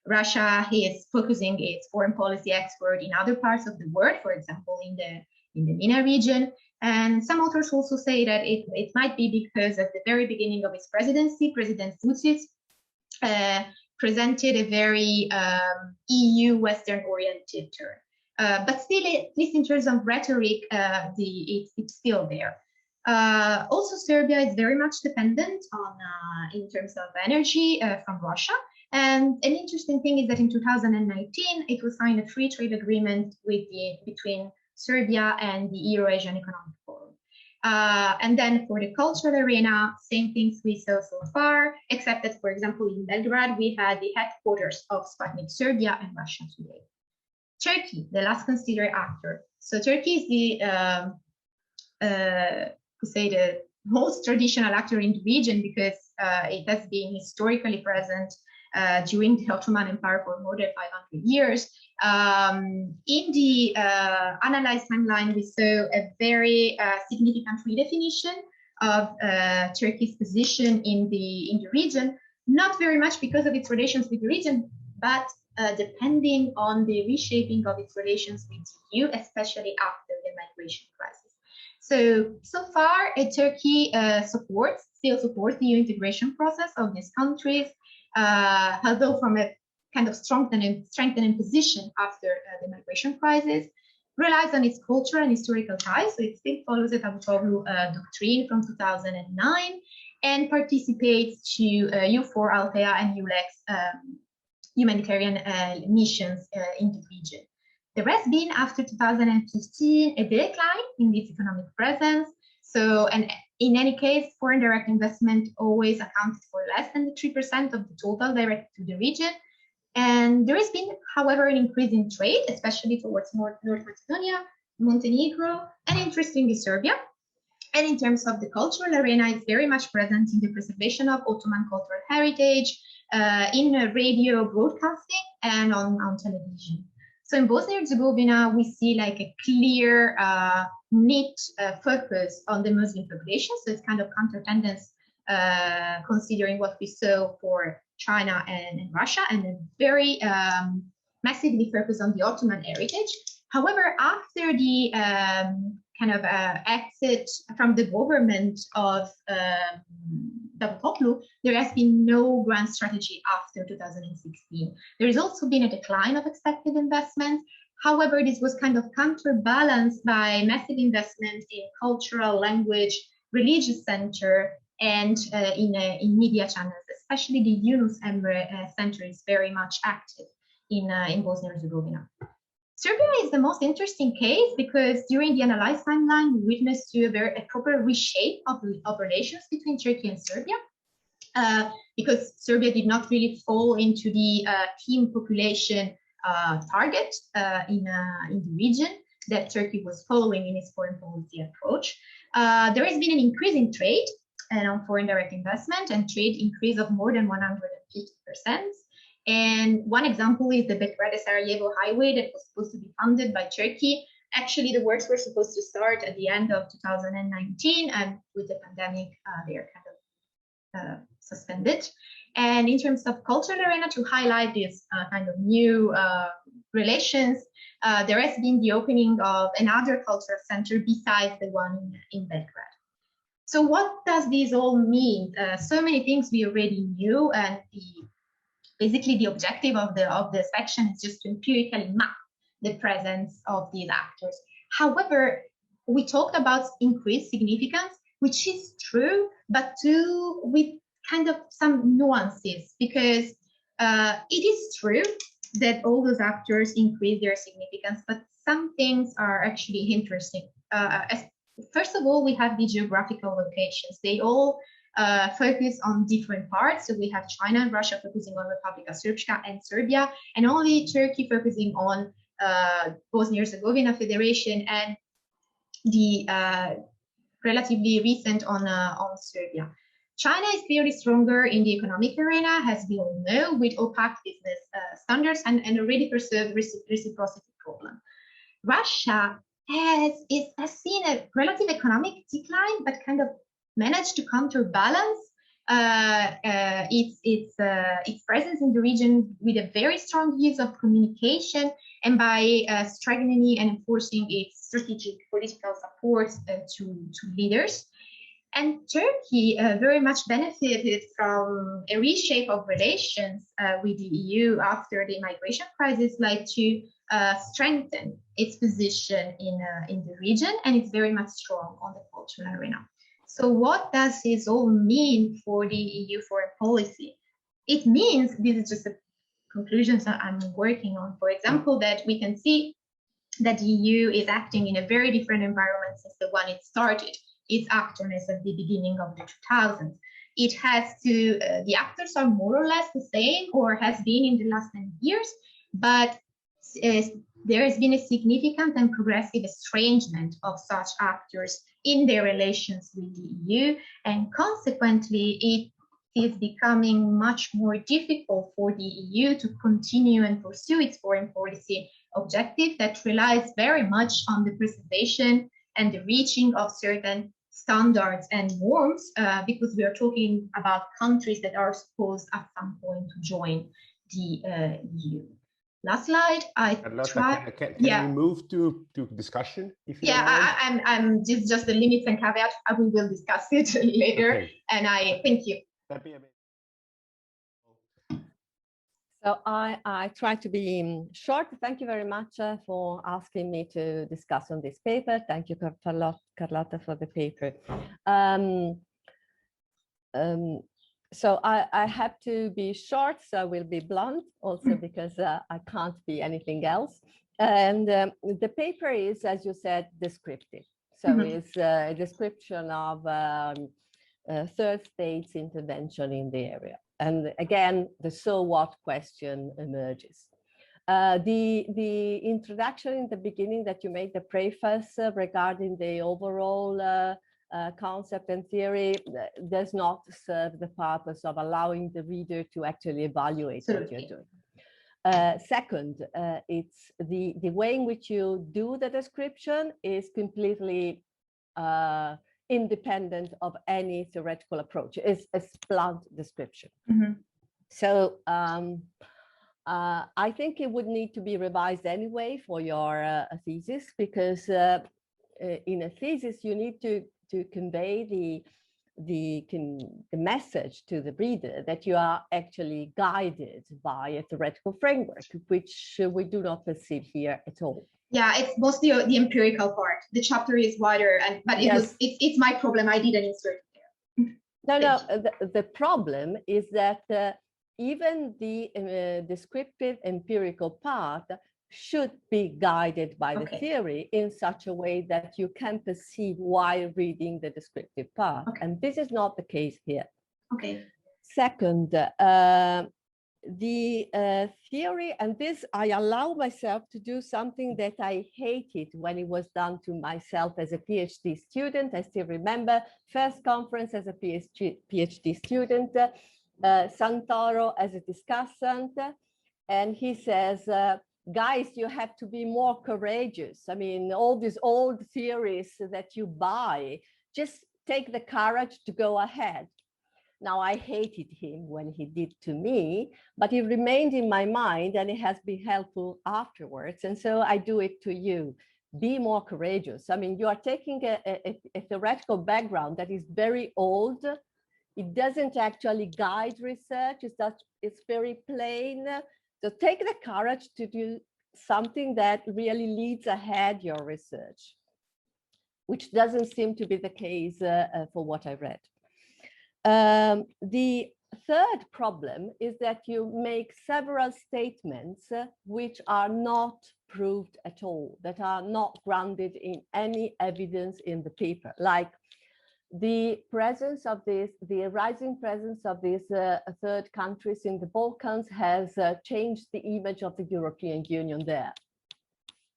Russia is focusing its foreign policy export in other parts of the world, for example, in the MENA region. And some authors also say that it might be because at the very beginning of his presidency, President Vučić presented a very EU Western-oriented turn. But still, at least in terms of rhetoric, it's still there. Also, Serbia is very much dependent on, in terms of energy, from Russia. And an interesting thing is that in 2019, it was signed a free trade agreement between Serbia and the Euro-Asian Economic Forum. And then for the cultural arena, same things we saw so far, except that, for example, in Belgrade, we had the headquarters of Sputnik Serbia and Russia Today. Turkey, the last considered actor. So Turkey is the most traditional actor in the region because it has been historically present during the Ottoman Empire for more than 500 years. In the analyzed timeline, we saw a very significant redefinition of Turkey's position in the region, not very much because of its relations with the region, but depending on the reshaping of its relations with the EU, especially after the migration crisis. So far, Turkey still supports the EU integration process of these countries, although from a kind of strengthening position after the migration crisis, relies on its cultural and historical ties. So it still follows the Davutoglu doctrine from 2009 and participates to EUFOR, Althea, and EULEX humanitarian missions in the region. There has been, after 2015, a decline in this economic presence. So, and in any case, foreign direct investment always accounted for less than 3% of the total directed to the region. And there has been, however, an increase in trade, especially towards North Macedonia, Montenegro, and interestingly, Serbia. And in terms of the cultural arena, it's very much present in the preservation of Ottoman cultural heritage, in radio broadcasting, and on television. So in Bosnia and Herzegovina, we see like a clear, neat focus on the Muslim population. So it's kind of counter-tendency, considering what we saw for China and Russia, and a very massively focused on the Ottoman heritage. However, after the kind of exit from the government of Davutoglu, there has been no grand strategy after 2016. There has also been a decline of expected investment. However, this was kind of counterbalanced by massive investment in cultural, language, religious center, and in media channels, especially the Yunus Emre Center is very much active in Bosnia and Herzegovina. Serbia is the most interesting case because during the analyzed timeline, we witnessed a proper reshape of relations between Turkey and Serbia. Because Serbia did not really fall into the teen population target in the region that Turkey was following in its foreign policy approach. There has been an increase in trade and on foreign direct investment, and trade increase of more than 150%. And one example is the Belgrade-Sarajevo highway that was supposed to be funded by Turkey. Actually, the works were supposed to start at the end of 2019, and with the pandemic, they are kind of suspended. And in terms of cultural arena, to highlight this kind of new relations, there has been the opening of another cultural center besides the one in Belgrade. So what does this all mean? So many things we already knew, and basically the objective of the section is just to empirically map the presence of these actors. However, we talked about increased significance, which is true, but with kind of some nuances, because it is true that all those actors increase their significance, but some things are actually interesting. First of all, we have the geographical locations. They all focus on different parts. So we have China and Russia focusing on Republika Srpska and Serbia, and only Turkey focusing on Bosnia-Herzegovina Federation, and the relatively recent on Serbia. China is clearly stronger in the economic arena, as we all know, with opaque business standards and already perceived reciprocity problem. Russia has seen a relative economic decline, but kind of managed to counterbalance its presence in the region with a very strong use of communication, and by strengthening and enforcing its strategic political support to leaders. And Turkey very much benefited from a reshape of relations with the EU after the migration crisis, like to strengthen its position in the region, and it's very much strong on the cultural arena. So what does this all mean for the EU foreign policy? It means, this is just the conclusions that I'm working on, for example, that we can see that the EU is acting in a very different environment since the one it started its actorness at the beginning of the 2000s. It has to, the actors are more or less the same, or has been in the last 10 years, but there has been a significant and progressive estrangement of such actors in their relations with the EU, and consequently it is becoming much more difficult for the EU to continue and pursue its foreign policy objective that relies very much on the preservation and the reaching of certain standards and norms, because we are talking about countries that are supposed at some point to join the EU. Last slide. Can we move to discussion? If you don't mind? I'm just the limits and caveats. We will discuss it later. Okay. And I thank you. That'd be amazing. So I try to be short. Thank you very much for asking me to discuss on this paper. Thank you, Carlotta, for the paper. So I have to be short, so I will be blunt also because I can't be anything else. And the paper is, as you said, descriptive. So it's a description of third states' intervention in the area. And again, the so what question emerges. The introduction in the beginning that you made, the preface regarding the overall concept and theory does not serve the purpose of allowing the reader to actually evaluate what you're doing. Second, it's the way in which you do the description is completely independent of any theoretical approach. It's a blunt description. So I think it would need to be revised anyway for your thesis, because in a thesis you need to convey the message to the reader that you are actually guided by a theoretical framework, which we do not perceive here at all. Yeah, it's mostly the empirical part. The chapter is wider, but it's my problem. I didn't insert it there. No, the problem is that even the descriptive empirical part should be guided by the theory in such a way that you can perceive while reading the descriptive part. And this is not the case here. Second, the theory, and this I allow myself to do something that I hated when it was done to myself as a PhD student. I still remember first conference as a PhD student, Santoro as a discussant, and he says, guys, you have to be more courageous. I mean, all these old theories that you buy, just take the courage to go ahead. Now, I hated him when he did to me, but it remained in my mind and it has been helpful afterwards. And so I do it to you. Be more courageous. I mean, you are taking a theoretical background that is very old. It doesn't actually guide research. It's very plain. So take the courage to do something that really leads ahead your research, which doesn't seem to be the case for what I read. The third problem is that you make several statements which are not proved at all, that are not grounded in any evidence in the paper, like the presence of this, the rising presence of these third countries in the Balkans has changed the image of the European Union there.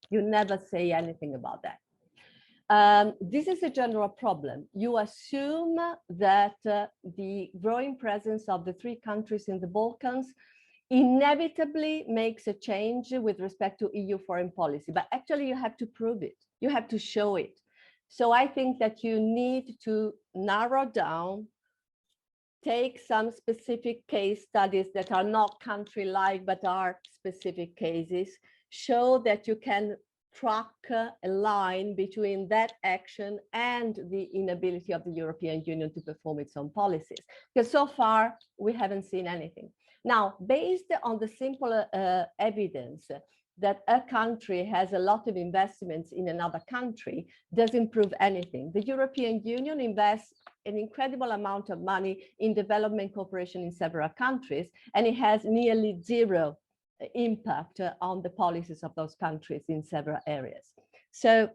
You never say anything about that. This is a general problem. You assume that the growing presence of the three countries in the Balkans inevitably makes a change with respect to EU foreign policy, but actually you have to prove it. You have to show it. So I think that you need to narrow down, take some specific case studies that are not country-like, but are specific cases, show that you can track a line between that action and the inability of the European Union to perform its own policies. Because so far, we haven't seen anything. Now, based on the simple evidence that a country has a lot of investments in another country doesn't prove anything. The European Union invests an incredible amount of money in development cooperation in several countries, and it has nearly zero impact on the policies of those countries in several areas. So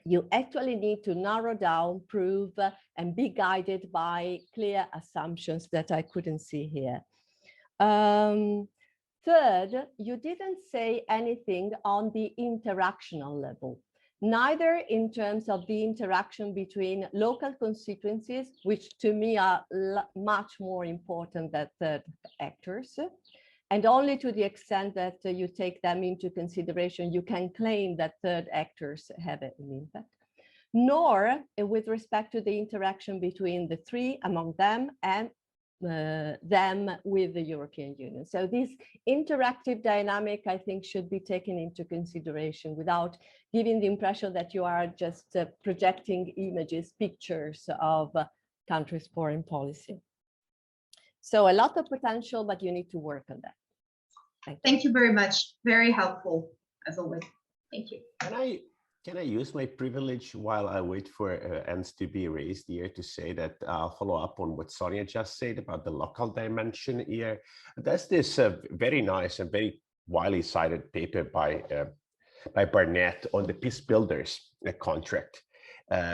you actually need to narrow down, prove, and be guided by clear assumptions that I couldn't see here. Third, you didn't say anything on the interactional level, neither in terms of the interaction between local constituencies, which to me are much more important than third actors, and only to the extent that you take them into consideration, you can claim that third actors have an impact, nor with respect to the interaction between the three among them and them with the European Union. So this interactive dynamic, I think, should be taken into consideration without giving the impression that you are just projecting images, pictures of countries' foreign policy. So a lot of potential, but you need to work on that. Thank you very much. Very helpful, as always. Thank you. Can I use my privilege while I wait for hands to be raised here to say that I'll follow up on what Sonia just said about the local dimension here. There's this very nice and very widely cited paper by Barnett on the Peace Builders contract,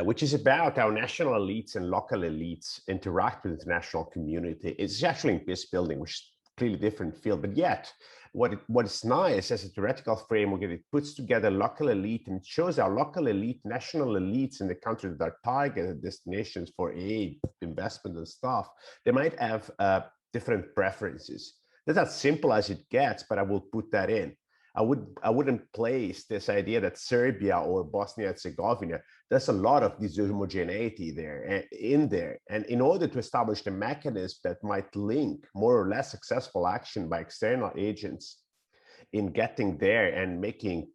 which is about how national elites and local elites interact with the international community. It's actually in peace building, which is clearly different field, but yet what is nice as a theoretical framework, it puts together local elite and it shows our local elite, national elites in the countries that are targeted destinations for aid, investment and stuff. They might have different preferences. That's as simple as it gets, but I will put that in. I wouldn't place this idea that Serbia or Bosnia and Herzegovina, there's a lot of dishomogeneity there in there. And in order to establish the mechanism that might link more or less successful action by external agents in getting there and making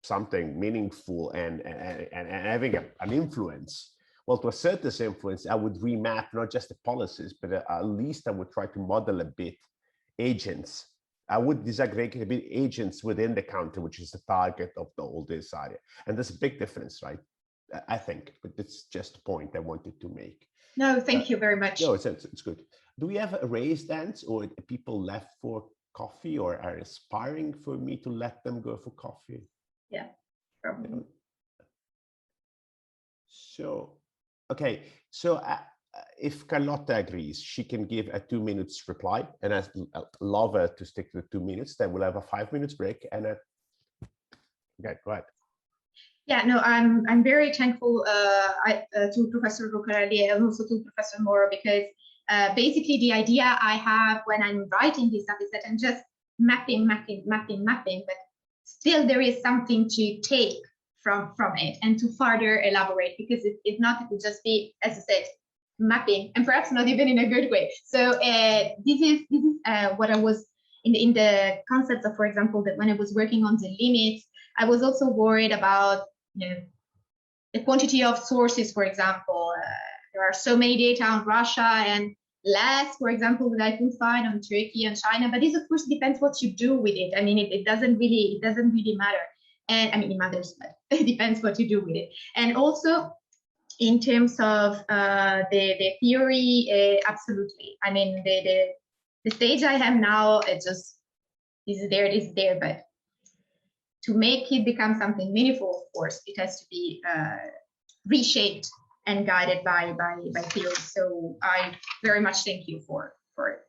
something meaningful and having an influence, well, to assert this influence, I would remap not just the policies, but at least I would try to model a bit agents. I would disaggregate a bit agents within the country, which is the target of all this area. And there's a big difference, right? I think, but it's just a point I wanted to make. No, thank you very much. No, it's good. Do we have raised hands or people left for coffee or are aspiring for me to let them go for coffee. Yeah, probably. So, okay, so if Carlotta agrees, she can give a 2 minutes reply, and I'd love her to stick to the 2 minutes. Then we'll have a 5 minutes break, and okay, go ahead. Yeah, no, I'm very thankful to Professor Lucarelli and also to Professor Moro, because basically the idea I have when I'm writing this stuff is that I'm just mapping, but still there is something to take from it and to further elaborate, because it's not, it would just be, as I said, mapping, and perhaps not even in a good way. So this is what I was in the concepts of, for example, that when I was working on the limits, I was also worried about, you know, the quantity of sources. For example, there are so many data on Russia and less, for example, that I could find on Turkey and China. But this, of course, depends what you do with it. I mean, it doesn't really matter. And I mean, it matters, but it depends what you do with it. And also, in terms of the theory, absolutely. I mean, the stage I have now, it just is there, but to make it become something meaningful, of course, it has to be reshaped and guided by theory. So I very much thank you for it.